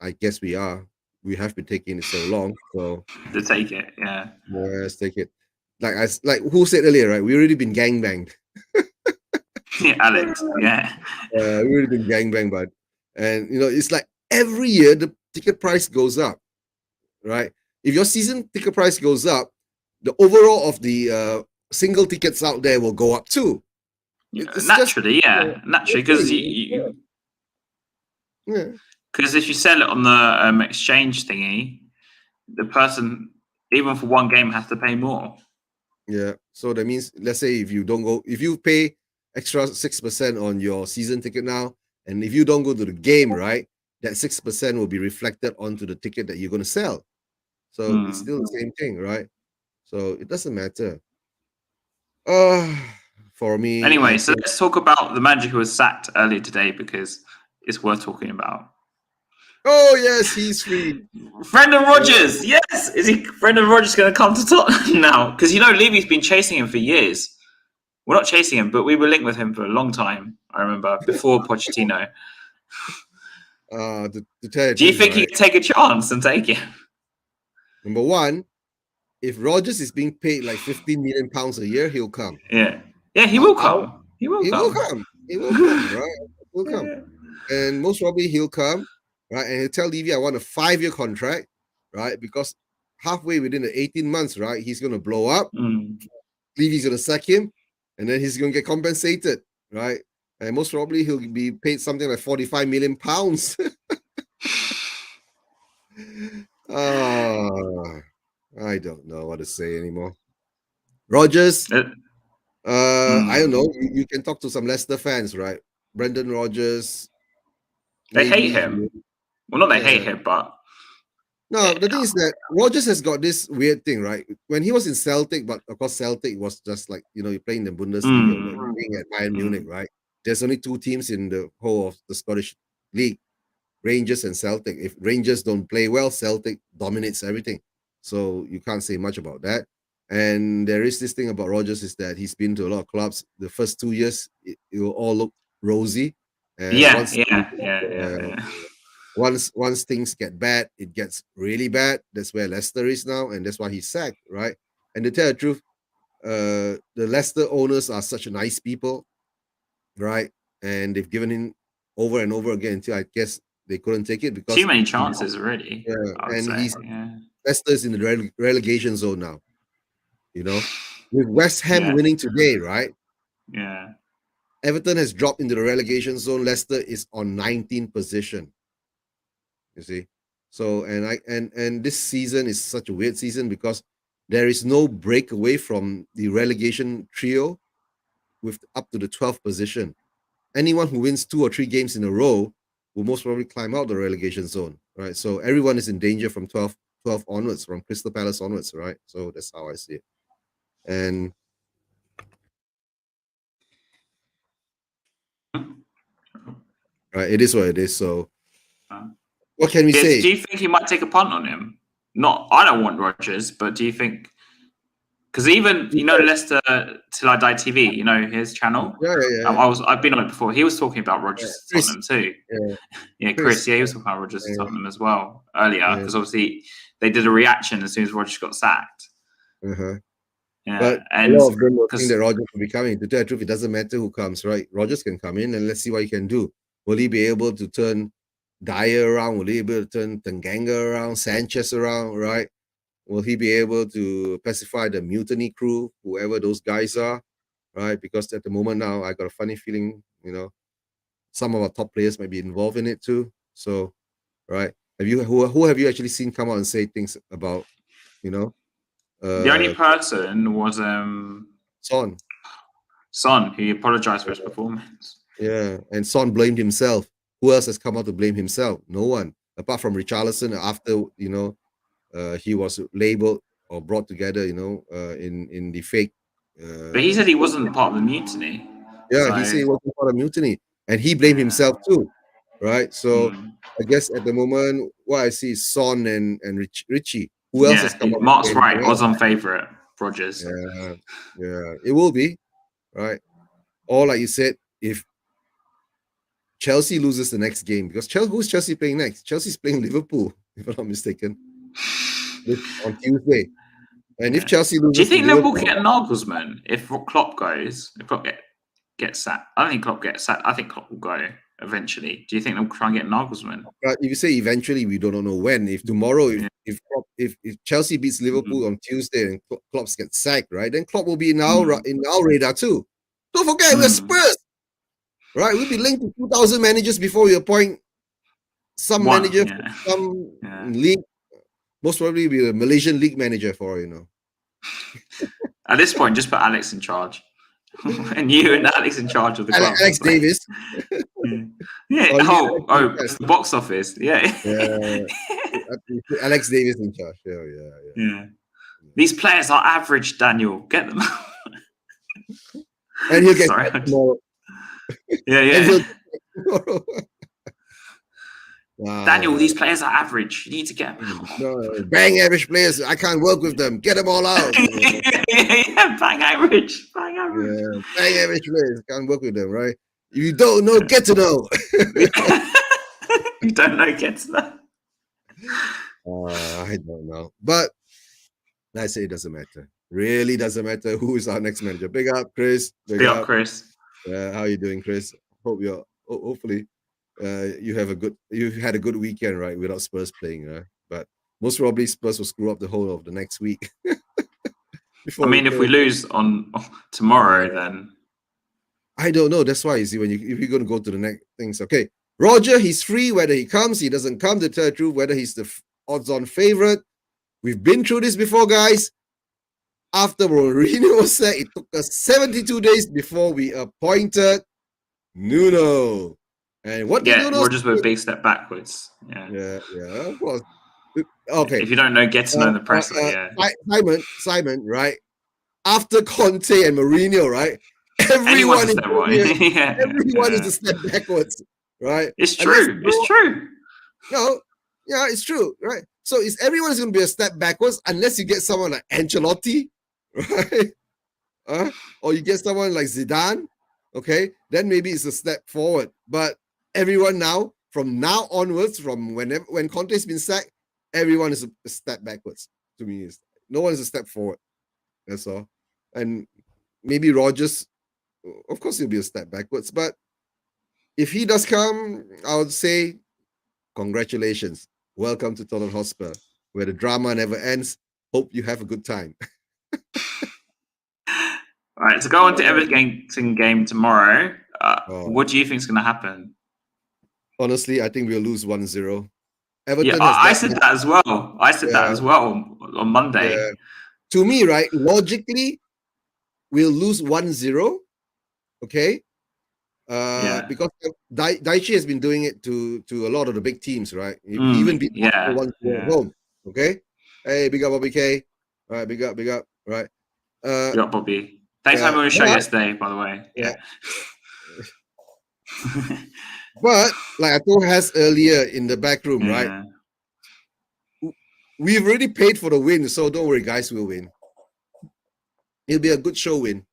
I guess we are. We have been taking it so long. So to take it, yeah. Let's take it. Like who said earlier, right? We already been gangbanged. Yeah, Alex, yeah. We already been gangbanged, but and it's like every year the ticket price goes up, right? If your season ticket price goes up, the overall of the single tickets out there will go up too. It's naturally, because because if you sell it on the exchange thingy, the person, even for one game, has to pay more. Yeah, so that means, let's say if you pay extra 6% on your season ticket now, and if you don't go to the game, right, that 6% will be reflected onto the ticket that you're going to sell. So it's still the same thing, right? So it doesn't matter. For me. Anyway, so let's talk about the manager who was sacked earlier today, because it's worth talking about. Oh yes, he's free. Brendan Rodgers, yes. Is Brendan Rodgers going to come to Tottenham now? Because Levy's been chasing him for years. We're not chasing him, but we were linked with him for a long time. I remember before Pochettino. To tell you, do you think he can take a chance and take it? Number one, if Rodgers is being paid like 15 million pounds a year, he'll come. Yeah, he will come. He will come. He will come, right? He'll come, and most probably he'll come, right? And he'll tell Levy, I want a 5-year contract, right? Because halfway within the 18 months, right, he's going to blow up. Levy's going to sack him, and then he's going to get compensated, right? And most probably he'll be paid something like 45 million pounds. I don't know what to say anymore. Rodgers, I don't know. You can talk to some Leicester fans, right? Brendan Rodgers. They hate him. Well, not they hate him, but no. The thing is that Rodgers has got this weird thing, right? When he was in Celtic, but of course Celtic was just like you're playing the Bundesliga, like playing at Bayern Munich, right? There's only 2 teams in the whole of the Scottish League, Rangers and Celtic. If Rangers don't play well, Celtic dominates everything. So you can't say much about that. And there is this thing about Rodgers, is that he's been to a lot of clubs. The first 2 years, it will all look rosy. And once things get bad, it gets really bad. That's where Leicester is now, and that's why he's sacked, right? And to tell the truth, the Leicester owners are such nice people, right? And they've given him over and over again until I guess they couldn't take it, because too many chances already. Yeah, and Leicester's in the relegation zone now. With West Ham winning today, right? Yeah. Everton has dropped into the relegation zone. Leicester is on 19th position. You see, so and this season is such a weird season because there is no breakaway from the relegation trio with up to the 12th position. Anyone who wins 2 or 3 games in a row will most probably climb out the relegation zone, right? So everyone is in danger from 12 onwards, from Crystal Palace onwards, right? So that's how I see it. And right, it is what it is. So what can we say? Do you think he might take a punt on him? I don't want Rodgers, but do you think Because even Leicester Till I Die TV, his channel. Yeah. I've been on it before. He was talking about Rodgers to Tottenham too. Chris. Yeah, he was talking about Rodgers to Tottenham as well earlier, because obviously they did a reaction as soon as Rodgers got sacked. Uh-huh. Yeah, but and a lot of them will think that Rodgers will be coming. To tell the truth, it doesn't matter who comes, right? Rodgers can come in, and let's see what he can do. Will he be able to turn Dyer around? Will he be able to turn Tanganga around, Sanchez around, right? Will he be able to pacify the mutiny crew, whoever those guys are, right? Because at the moment now, I got a funny feeling, some of our top players might be involved in it too. So, right? Who have you actually seen come out and say things about, the only person was Son, who apologized for his performance. Yeah, and Son blamed himself. Who else has come out to blame himself? No one, apart from Richarlison. After he was labeled or brought together, in the fake. But he said he wasn't part of the mutiny. Yeah, he said he wasn't part of mutiny, and he blamed himself too, right? So I guess at the moment, what I see is Son and Richie. Who else has come out? Mark's right. Odds on favourite, Rodgers. Yeah, it will be, right? Or like you said, if Chelsea loses the next game, because who's Chelsea playing next? Chelsea's playing Liverpool, if I'm not mistaken, on Tuesday. And if Chelsea loses, do you think Liverpool get Nagelsmann if Klopp goes? If Klopp gets sacked, I don't think Klopp gets sacked. I think Klopp will go eventually. Do you think they'll try and get Nagelsmann? If you say eventually, we don't know when. If tomorrow, if Chelsea beats Liverpool on Tuesday and Klopp gets sacked, right? Then Klopp will be in our radar too. Don't forget, we're Spurs. Right, we'll be linked to 2,000 managers before we appoint some manager from some league. Most probably be a Malaysian league manager for At this point, just put Alex in charge, and you and Alex in charge of the club. Alex Davis. The box office. Alex Davis in charge. Yeah. These players are average, Daniel. Get them. And he'll get tomorrow. Wow. Daniel, these players are average. You need to get them. Bang average players. I can't work with them. Get them all out. Bang average. Bang average players. Can't work with them, right? If you don't know, get to know. You don't know, get to know. I don't know. But I say it doesn't matter. Really doesn't matter who is our next manager. Big up, Chris. Big up, Chris. How are you doing, Chris? Hopefully you had a good weekend, right? Without Spurs playing, right? But most probably Spurs will screw up the whole of the next week. If we lose on tomorrow, then I don't know. That's why you see if you're going to go to the next things. Okay, Roger, he's free. Whether he comes, he doesn't come. To tell the truth, whether he's the odds-on favorite, we've been through this before, guys. After Mourinho was said, it took us 72 days before we appointed Nuno. And what did Nuno Rodgers went a big step backwards. Yeah, of course. Okay. If you don't know, get to know the press. Simon, right? After Conte and Mourinho, right? Everyone is a step backwards, right? It's true. It's true. No, yeah, it's true, right? So everyone's going to be a step backwards unless you get someone like Ancelotti, right? Or you get someone like Zidane, okay? Then maybe it's a step forward. But everyone now, from now onwards, from when Conte's been sacked, everyone is a step backwards. To me, no one is a step forward. That's all. And maybe Rodgers, of course, he'll be a step backwards. But if he does come, I would say, congratulations. Welcome to Tottenham Hotspur, where the drama never ends. Hope you have a good time. All right, to go on to Everton game tomorrow, what do you think is going to happen? Honestly, I think we'll lose 1-0. Everton I said that as well. I said that as well on Monday. Yeah. To me, right, logically, we'll lose 1-0. Okay? Because Daichi has been doing it to a lot of the big teams, right? Even beat one at home. Okay? Hey, big up Bobby K. All right, big up, right? Big up Bobby. Thanks for having me on the show yesterday, by the way. Yeah. But like I told Has earlier in the back room, right? We've already paid for the win, so don't worry, guys, we'll win. It'll be a good show win,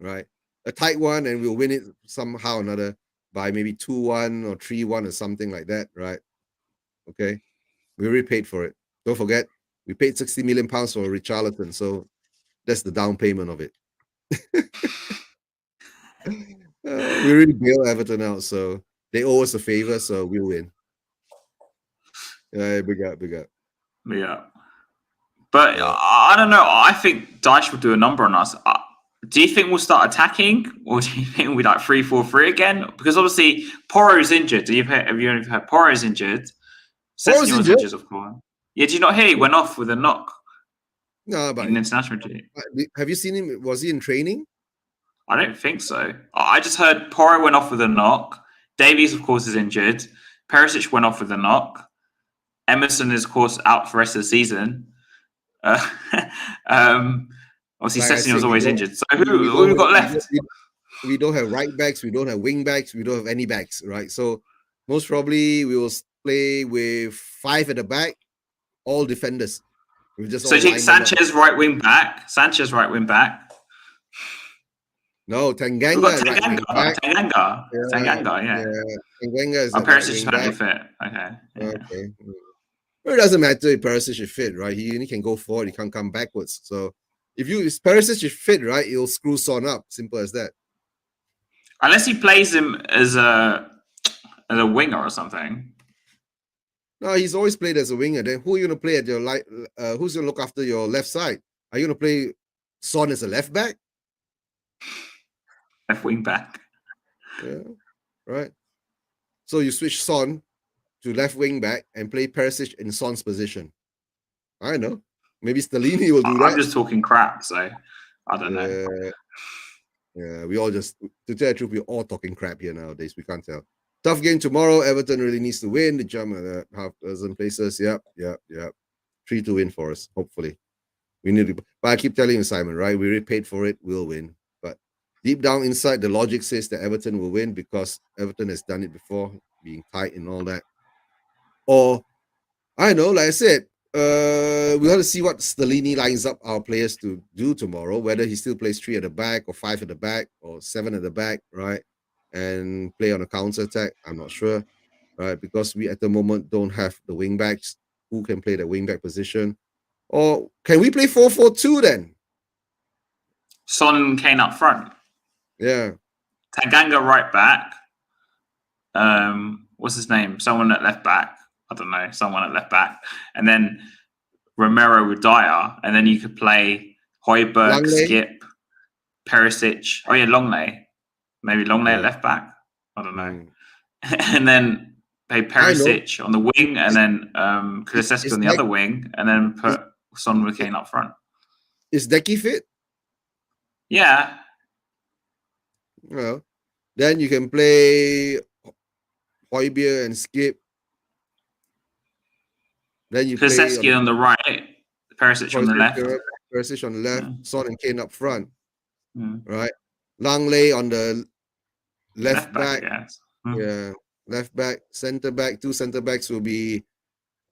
right? A tight one, and we'll win it somehow or another by maybe 2-1 or 3-1 or something like that, right? Okay. We already paid for it. Don't forget, we paid 60 million pounds for Richarlison, so that's the down payment of it. We already bailed Everton out, so they owe us a favor, so we'll win. Big up, big up. Yeah. But I don't know. I think Dyche will do a number on us. Do you think we'll start attacking, or do you think we'll be like 3-4-3 again? Because obviously Porro's injured. Have you heard Porro's injured? Porro's Sessegnon's injured, of course. Yeah, did you not hear he went off with a knock No, but in international duty? have you seen him? Was he in training? I don't think so. I just heard Porro went off with a knock. Davies, of course, is injured. Perisic went off with a knock. Emerson is, of course, out for the rest of the season. Obviously, Like I Sessegnon's said, always injured. So who we got left? We don't have right backs. We don't have wing backs. We don't have any backs, right? So most probably we will play with 5 at the back, all defenders. We just So all you think line them up. Sanchez right wing back? Sanchez right wing back. No, We've Tanganga got right wing back. Tanganga, yeah. Tanganga is Oh, the right Perisic is wing back. fit. Okay. Yeah. Okay. Well, it doesn't matter if Perisic is fit, right? He only can go forward. He can't come backwards. So if Perisic is fit, right, it'll screw Son up. Simple as that. Unless he plays him as a winger or something. No, he's always played as a winger. Then who are you going to play at your who's going to look after your left side? Are you going to play Son as a left back? Left wing back. Yeah, right. So you switch Son to left wing back and play Perisic in Son's position. I don't know. Maybe Stellini will do that. I'm just talking crap, so I don't know. Yeah, we all just, to tell the truth, we're all talking crap here nowadays. We can't tell. Tough game tomorrow. Everton really needs to win. The jump at half dozen places. Yep. 3-2 win for us, hopefully. We need to, but I keep telling you, Simon, right? We already paid for it. We'll win. But deep down inside, the logic says that Everton will win because Everton has done it before, being tight and all that. Or, I know, like I said, we have to see what Stellini lines up our players to do tomorrow, whether he still plays 3 at the back or 5 at the back or 7 at the back, right? And play on a counter attack. I'm not sure, right? Because we at the moment don't have the wing backs who can play the wing back position. Or can we play 4-4-2 then? Son and Kane up front. Yeah. Tanganga right back. What's his name? Someone at left back. I don't know. Someone at left back. And then Romero with Dyer. And then you could play Højbjerg, Skip, Perisic. Oh, yeah, Longley. Maybe Longley at left back. I don't know. And then play Perisic on the wing, and then Kulusevski on the other wing, and then put Son with Kane up front. Is Decky fit? Yeah. Well, then you can play Højbjerg and Skip. Then you Kulusevski play on the right, Perisic on the left. Perisic on the left, Son and Kane up front. Mm. Right? Langley on the left back. Yeah. Left back, center back. 2 center backs will be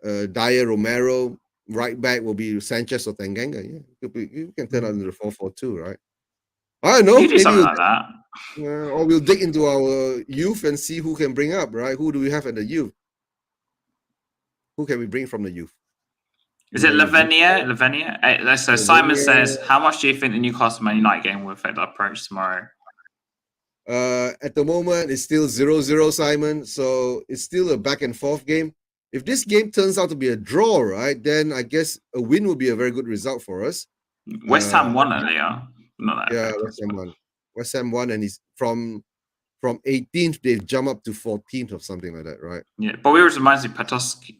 Dyer, Romero. Right back will be Sanchez or Tanganga. Yeah, you can turn out into the 4-4-2, right? I don't know. Maybe something like that. Or we'll dig into our youth and see who can bring up, right? Who do we have at the youth? Who can we bring from the youth? Is it Lavenia? So Simon says, how much do you think the Newcastle Man United game will affect our approach tomorrow? At the moment, it's still 0-0, Simon. So it's still a back and forth game. If this game turns out to be a draw, right, then I guess a win would be a very good result for us. West Ham won earlier. Not that. Yeah, West Ham won. West Ham won, and he's from 18th, they've jumped up to 14th or something like that, right? Yeah, but we were reminded of Patoski,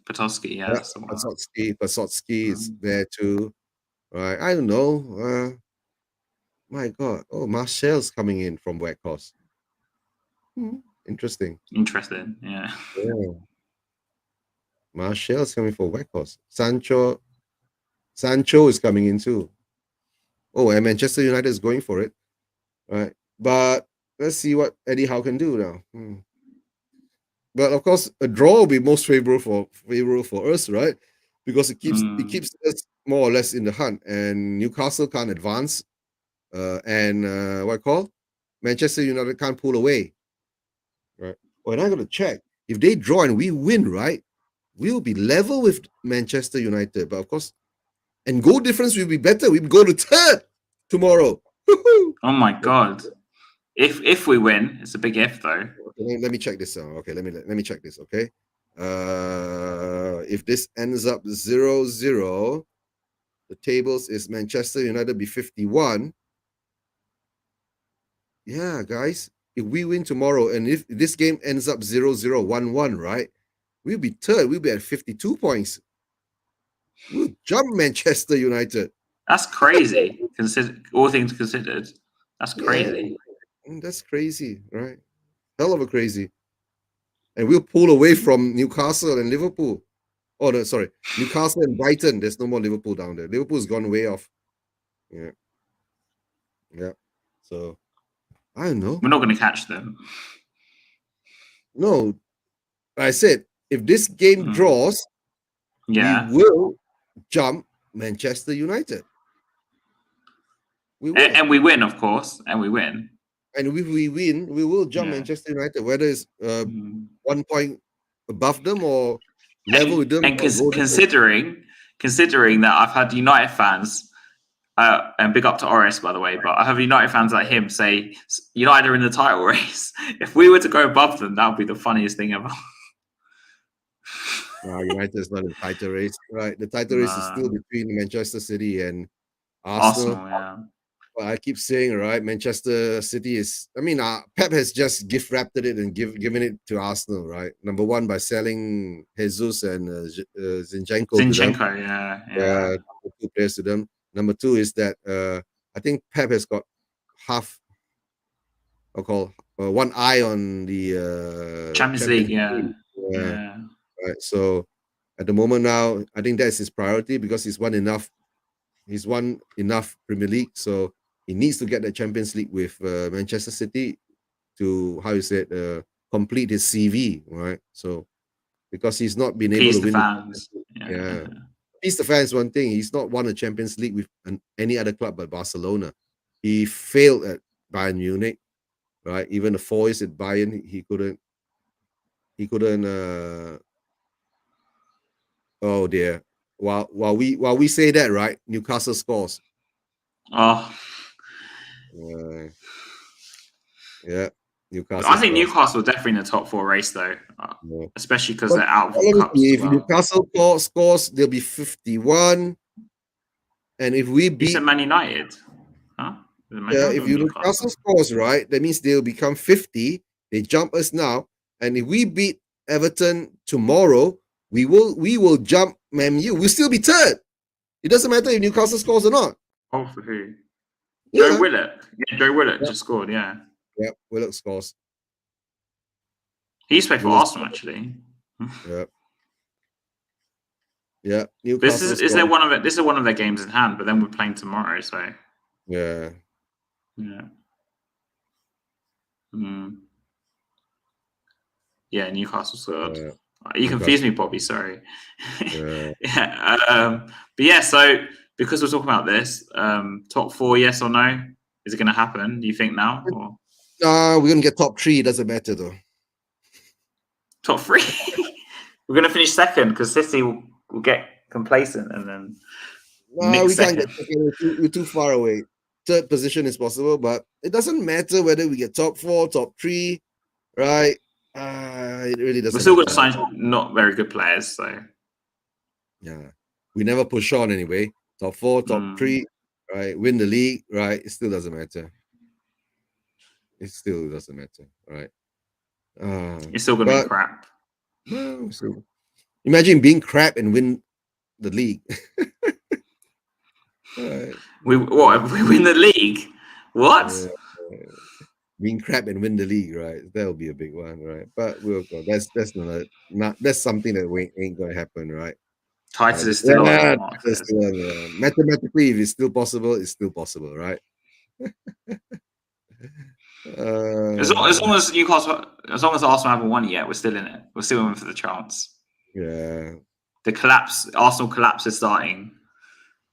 yeah. Patoski is there too, right? I don't know. My God. Oh, Martial's coming in from Weghorst. Interesting. Yeah. Martial's coming for Weghorst. Sancho is coming in too. Oh, and Manchester United is going for it, right? But let's see what Eddie Howe can do now. But of course, a draw will be most favorable for us, right? Because it keeps us more or less in the hunt, and Newcastle can't advance and what called Manchester United can't pull away, right? Well, I'm gonna check if they draw and we win, right? We'll be level with Manchester United, but of course, and goal difference will be better. We go to third tomorrow. Oh my god! If we win, it's a big if though. Okay, let me check this out. Okay, let me check this. Okay, if this ends up 0-0, the tables is Manchester United be 51. Yeah, guys, if we win tomorrow and if this game ends up 0-0, 1-1, right? We'll be third. We'll be at 52 points. We'll jump Manchester United. That's crazy. All things considered, that's crazy. Yeah, that's crazy, right? Hell of a crazy. And we'll pull away from Newcastle and Liverpool. Oh, no, sorry. Newcastle and Brighton. There's no more Liverpool down there. Liverpool's gone way off. Yeah. Yeah. So, I don't know. We're not going to catch them. No. I said, if this game draws, we will jump Manchester United. We will. And we win, of course. And we win. And if we win, we will jump Manchester United, whether it's 1 point above them or level with them. And considering that I've had United fans, and big up to Oris, by the way, but I have United fans like him say United are in the title race. If we were to go above them, that would be the funniest thing ever. No, United is not in the title race, right? The title race is still between Manchester City and Arsenal. Yeah. But I keep saying, right, Manchester City is. I mean, Pep has just gift wrapped it and given it to Arsenal, right? Number one by selling Jesus and Zinchenko. Yeah. Two players to them. Number two is that I think Pep has got half. I'll call one eye on the Champions League. Yeah. Right. So at the moment now, I think that's his priority because he's won enough. He's won enough Premier League, so he needs to get the Champions League with Manchester City to complete his CV, right? So because he's not been able to win the fans. Please the fans one thing. He's not won a Champions League with any other club but Barcelona. He failed at Bayern Munich, right? Even the 4 years at Bayern, he couldn't. Oh dear. While we say that, right? Newcastle scores. Oh. Yeah. Newcastle. I think Newcastle are definitely in the top 4 race though, especially because they're out of the cups. If Newcastle scores, they'll be 51. And if we beat Man United, huh? If Newcastle scores, right, that means they'll become 50. They jump us now, and if we beat Everton tomorrow, we will jump Man U. We'll still be third. It doesn't matter if Newcastle scores or not. Oh, for who? Joe Willock. Yeah, Joe Willock just scored. Yeah. Yeah, Willock scores. He used to play for Arsenal, actually. Yeah. Yeah. This is one of their games in hand, but then we're playing tomorrow, so. Yeah. Yeah. Yeah, Newcastle scored. You confused me, Bobby. Sorry. Yeah. But yeah, so because we're talking about this, top 4, yes or no? Is it going to happen? Do you think now? Or? We're gonna get top 3. Doesn't matter though. Top 3. We're gonna finish second because City will get complacent and then. No, we can't get second. We're too far away. Third position is possible, but it doesn't matter whether we get top 4, top 3, right? It really doesn't. We're still going to sign not very good players, so. Yeah, we never push on anyway. Top 4, top 3, right? Win the league, right? It still doesn't matter. It still doesn't matter, right? It's still going to be crap. No, so imagine being crap and win the league. Right. We win the league? What? Being crap and win the league, right? That'll be a big one, right? But we'll go. That's that's something that ain't gonna happen, right? Titus is still on. Mathematically, if it's still possible, it's still possible, right? As long as Newcastle, as long as Arsenal haven't won it yet, we're still in it. We're still in for the chance. Yeah. Arsenal collapse is starting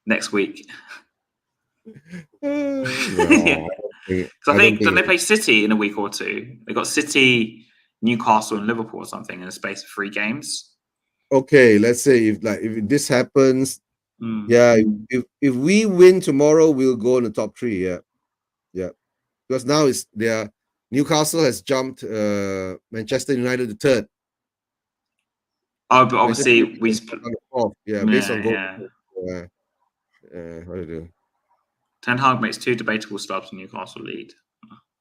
next week. No, Because I don't don't think. they play City in a week or two? They got City, Newcastle, and Liverpool or something in a space of 3 games. Okay, let's say if this happens, Mm. yeah, if we win tomorrow, we'll go in the top 3. Yeah, yeah. Because now Newcastle has jumped Manchester United to 3rd. Oh, but Manchester obviously United is on the 4th. Yeah, based on goal. yeah. How do you do? Ten Hag makes 2 debatable subs in Newcastle lead.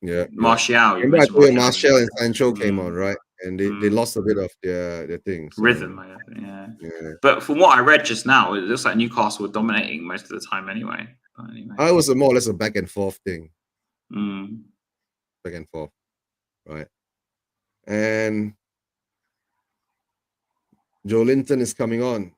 Yeah, yeah. Martial, you Remember I mentioned told you Martial. Martial and Sancho came on, Mm, right? And they lost a bit of their thing. So rhythm, I guess, yeah. yeah. But from what I read just now, it looks like Newcastle were dominating most of the time anyway. But anyway. I was more or less a back and forth thing. Mm. Back and forth. Right. And Joe Linton is coming on.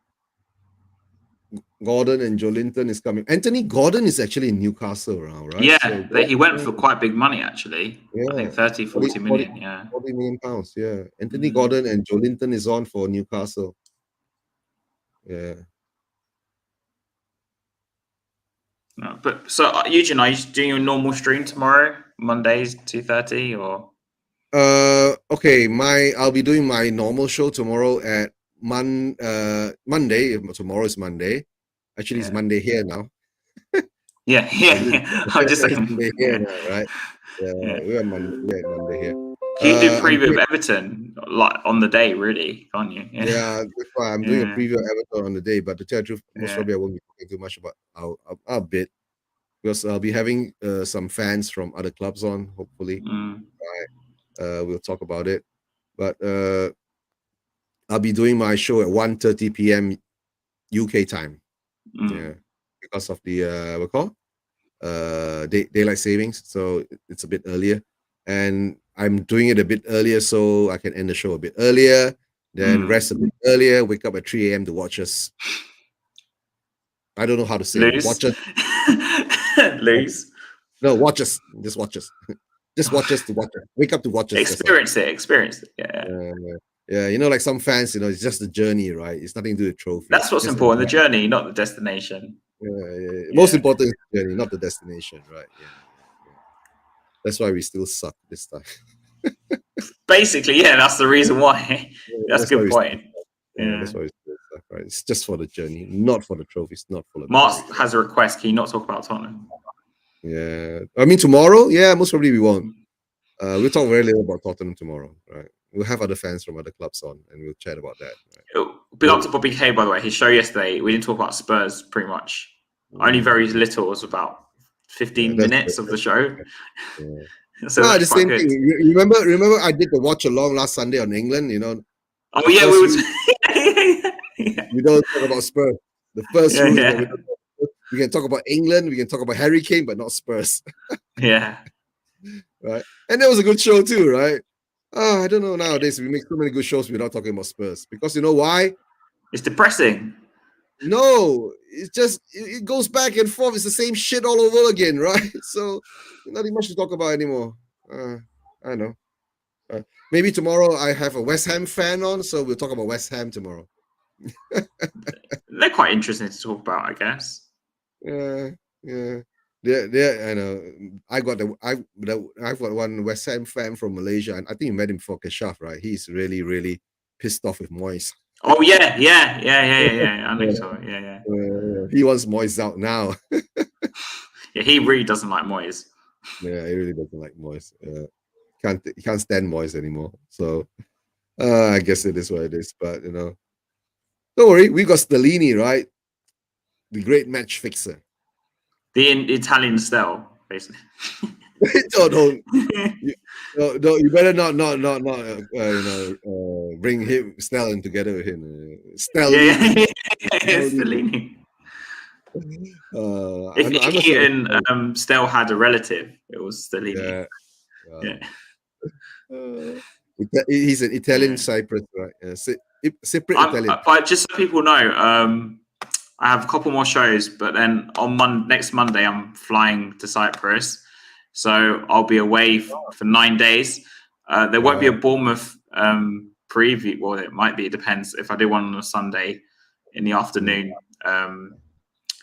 Gordon and Joe Linton is coming. Anthony Gordon is actually in Newcastle now, right? Yeah, So he went for quite big money actually. I yeah, think 30, 40 million. Yeah. 40 million pounds. Yeah. Anthony Gordon and Joe Linton is on for Newcastle. Yeah. No, but so Eugene, are you doing your normal stream tomorrow, Mondays 2:30 or? Okay, I'll be doing my normal show tomorrow at Monday. Tomorrow is Monday. Actually, it's Monday here now. Yeah. I'm just It's saying. Monday here now, right? Yeah, we're at Monday here. Can you do I'm preview of Everton like on the day, really? Can't you? Yeah, that's why I'm doing a preview of Everton on the day. But to tell the truth, most probably I won't be talking too much about our bit because I'll be having some fans from other clubs on. Hopefully, right? We'll talk about it. But I'll be doing my show at 1:30 p.m. UK time. Yeah, because of the what call daylight savings, so it's a bit earlier, and I'm doing it a bit earlier so I can end the show a bit earlier, then rest a bit earlier, wake up at 3 a.m. to watch us. I don't know how to say it. Watch us. Lose. No, watch us. Just watch us. Just watch us to watch us. Wake up to watch us. Experience it. Yeah, like some fans, it's just the journey, right? It's nothing to do with trophies. That's what's just important, the journey, not the destination. Yeah. Most important is the journey, not the destination, right? Yeah. That's why we still suck this time. Basically, that's the reason why. That's a good point. That's why we still suck, right? It's just for the journey, not for the trophies, not for the Mark has a request. Can you not talk about Tottenham? Yeah. I mean, tomorrow, most probably we won't. We'll talk very little about Tottenham tomorrow, right? We'll have other fans from other clubs on, and we'll chat about that. Right? Big up to Bobby K, by the way. His show yesterday, we didn't talk about Spurs pretty much. Only very little. It was about 15 minutes of the show. So no, that's the same good. thing. You remember I did the watch along last Sunday on England. Oh yeah, we was. We don't talk about Spurs. The first rule is that we can talk about England, we can talk about Harry Kane, but not Spurs. Yeah. Right. And that was a good show too, right? I don't know nowadays. We make so many good shows without talking about Spurs. Because you know why? It's depressing. No, it's just it goes back and forth. It's the same shit all over again, right? So nothing much to talk about anymore. I know. Maybe tomorrow I have a West Ham fan on, so we'll talk about West Ham tomorrow. They're quite interesting to talk about, I guess. Yeah. I know. I've got one West Ham fan from Malaysia, and I think you met him before, Keshaf, right? He's really, really pissed off with Moyes. Oh yeah. I know so. Yeah. He wants Moyes out now. Yeah, he really doesn't like Moyes. Yeah, he really doesn't like Moyes. He can't stand Moyes anymore. So I guess it is what it is. But don't worry, we got Stellini, right? The great match fixer. The Italian style, basically. don't you better not bring him Stellin together with him. Stellini. Stellini. If he and Stell had a relative, it was Stellini. He's an Italian Cyprus, right? Cypriot Italian. But just so people know, I have a couple more shows, but then on next Monday I'm flying to Cyprus, so I'll be away for 9 days. There won't be a Bournemouth preview. Well, it might be. It depends. If I do one on a Sunday in the afternoon,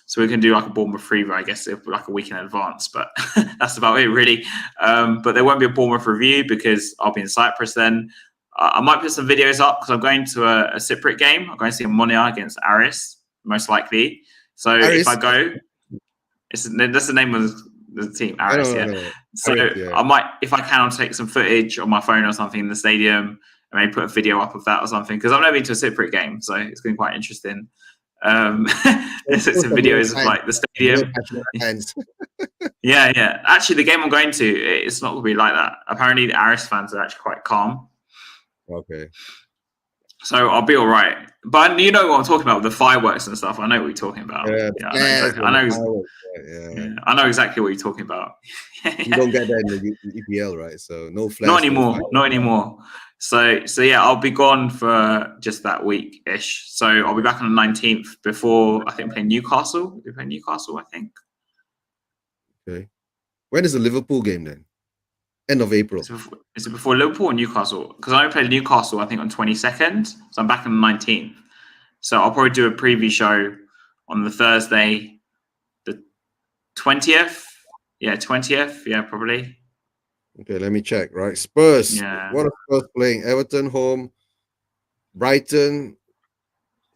So we can do like a Bournemouth preview, I guess, like a week in advance. But that's about it, really. But there won't be a Bournemouth review because I'll be in Cyprus then. I might put some videos up because I'm going to a Cypriot game. I'm going to see Monia against Aris, most likely. So if I go, that's the name of the team, Aris. Yeah. So I might, if I can, I'll take some footage on my phone or something in the stadium and maybe put a video up of that or something because I've never been to a Cypriot game, so it's going to be quite interesting. Some videos of like the stadium. Yeah. Actually, the game I'm going to, it's not going to be like that. Apparently, the Aris fans are actually quite calm. Okay. So I'll be all right. But you know what I'm talking about with the fireworks and stuff. I know what you're talking about. I know exactly what you're talking about. You don't get that in the EPL, right? So no flash. Not anymore. So yeah, I'll be gone for just that week-ish. So I'll be back on the 19th before, I think, playing Newcastle. We play Newcastle, I think. Okay. When is the Liverpool game then? End of April. Is it before Liverpool or Newcastle? Because I only played Newcastle, I think, on 22nd. So I'm back on the 19th. So I'll probably do a preview show on the Thursday, the 20th. Yeah, 20th. Yeah, probably. Okay, let me check. Right, Spurs. Yeah. What are Spurs playing? Everton home. Brighton.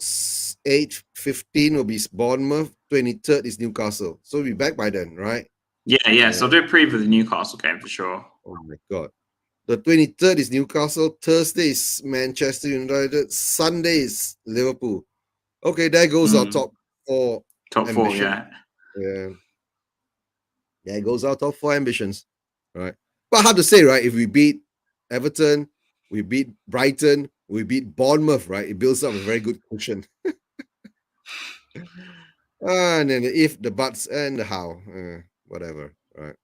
8:15 will be Bournemouth. 23rd is Newcastle. So we'll be back by then, right? Yeah. So I'll do a preview of the Newcastle game for sure. Oh my God. The 23rd is Newcastle. Thursday is Manchester United. Sunday is Liverpool. Okay, there goes our top four. Top four, yeah. There goes our top four ambitions. Right. But hard to say, right? If we beat Everton, we beat Brighton, we beat Bournemouth, right? It builds up a very good cushion. And then the if, the buts, and the how. Whatever. Right.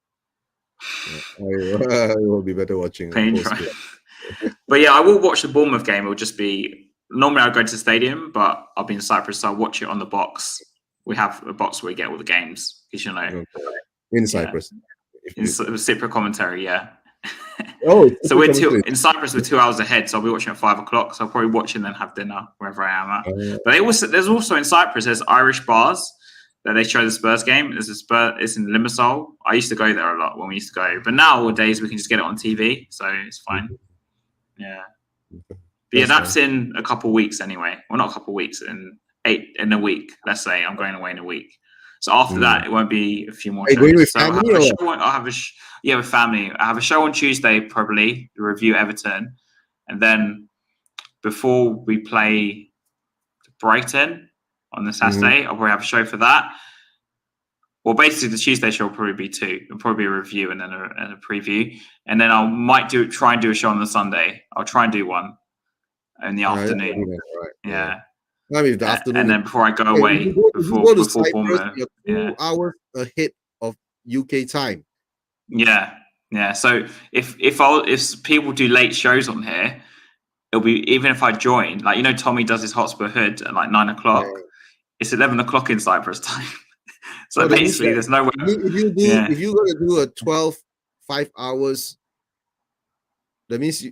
It will be better watching. But yeah, I will watch the Bournemouth game. It will just be normally I'll go to the stadium, but I'll be in Cyprus, so I'll watch it on the box. We have a box where we get all the games, because you know. In Cyprus. In Cypriot commentary, yeah. Oh, so in Cyprus, we're 2 hours ahead, so I'll be watching at 5 o'clock. So I'll probably watch and then have dinner wherever I am at. But there's also in Cyprus, there's Irish bars that they show the Spurs game. There's a Spurs, it's in Limassol. I used to go there a lot when we used to go, but nowadays we can just get it on TV, so it's fine. Yeah. But yeah, that's in a couple of weeks anyway. Well, not a couple of weeks, in a week. Let's say I'm going away in a week. So after that, it won't be a few more shows. Are you going with family? I'll have with family. I have a show on Tuesday, probably, to review Everton. And then before we play Brighton on the Saturday, I'll probably have a show for that. Well, basically, the Tuesday show will probably be two. It'll probably be a review and then a preview. And then I might try and do a show on the Sunday. I'll try and do one in the afternoon. Right. Yeah. Maybe the afternoon. And then before I go away, before Bournemouth, you're 2 hours ahead of UK time. Yeah. So if people do late shows on here, it'll be, even if I join, like, you know, Tommy does his Hotspur Hood at like 9 o'clock. Yeah. It's 11 o'clock in Cyprus time. So basically, there's no way. If you're going to do a 5 hours, that means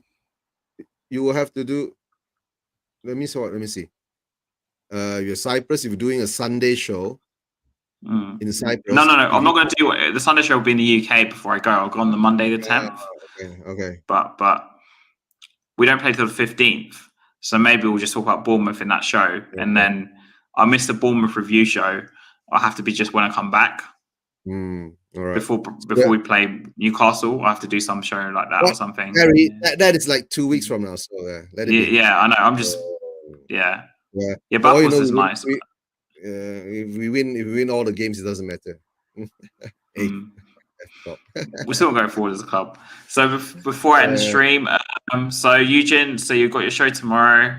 you will have to do. Let me see. Your Cyprus, if you're doing a Sunday show in Cyprus. No. I'm not going to do it. The Sunday show will be in the UK before I go. I'll go on the Monday the 10th. Okay. But we don't play till the 15th. So maybe we'll just talk about Bournemouth in that show. Yeah. And then I'll miss the Bournemouth review show. I'll have to be just when I come back. All right. Before we play Newcastle, I'll have to do some show like that or something. Harry, that is like 2 weeks from now. So let it be. Yeah, I know. I'm just Yeah, Bathurst is nice. If we win all the games, it doesn't matter. We're still going forward as a club. So before I end the stream, so Eugene, so you've got your show tomorrow.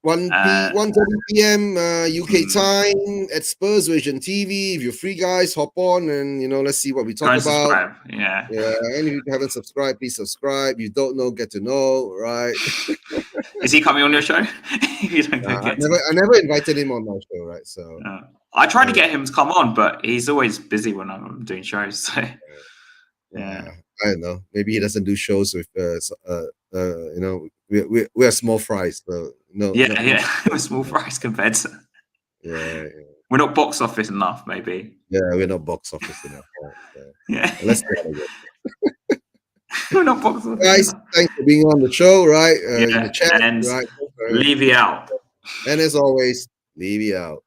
1:30 p.m. UK time at Spurs Vision TV. If you're free, guys, hop on and let's see what we talk about. Subscribe. Yeah. And if you haven't subscribed, please subscribe. You don't know, get to know, right? Is he coming on your show? I never invited him on my show, right? So I tried to get him to come on, but he's always busy when I'm doing shows. So yeah. I don't know. Maybe he doesn't do shows with we're small fries, so no. Yeah, we're small fries compared to. Yeah. We're not box office enough, maybe. Yeah, we're not box office enough. Right? Yeah. Let's see how it goes. We're not box office Guys, enough. thanks for being on the show, right? In the Yeah. chat, And right? Levy out. And as always, leave you out.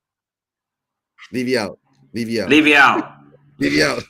Leave you out. Leave you out. Levy out. Leave you out.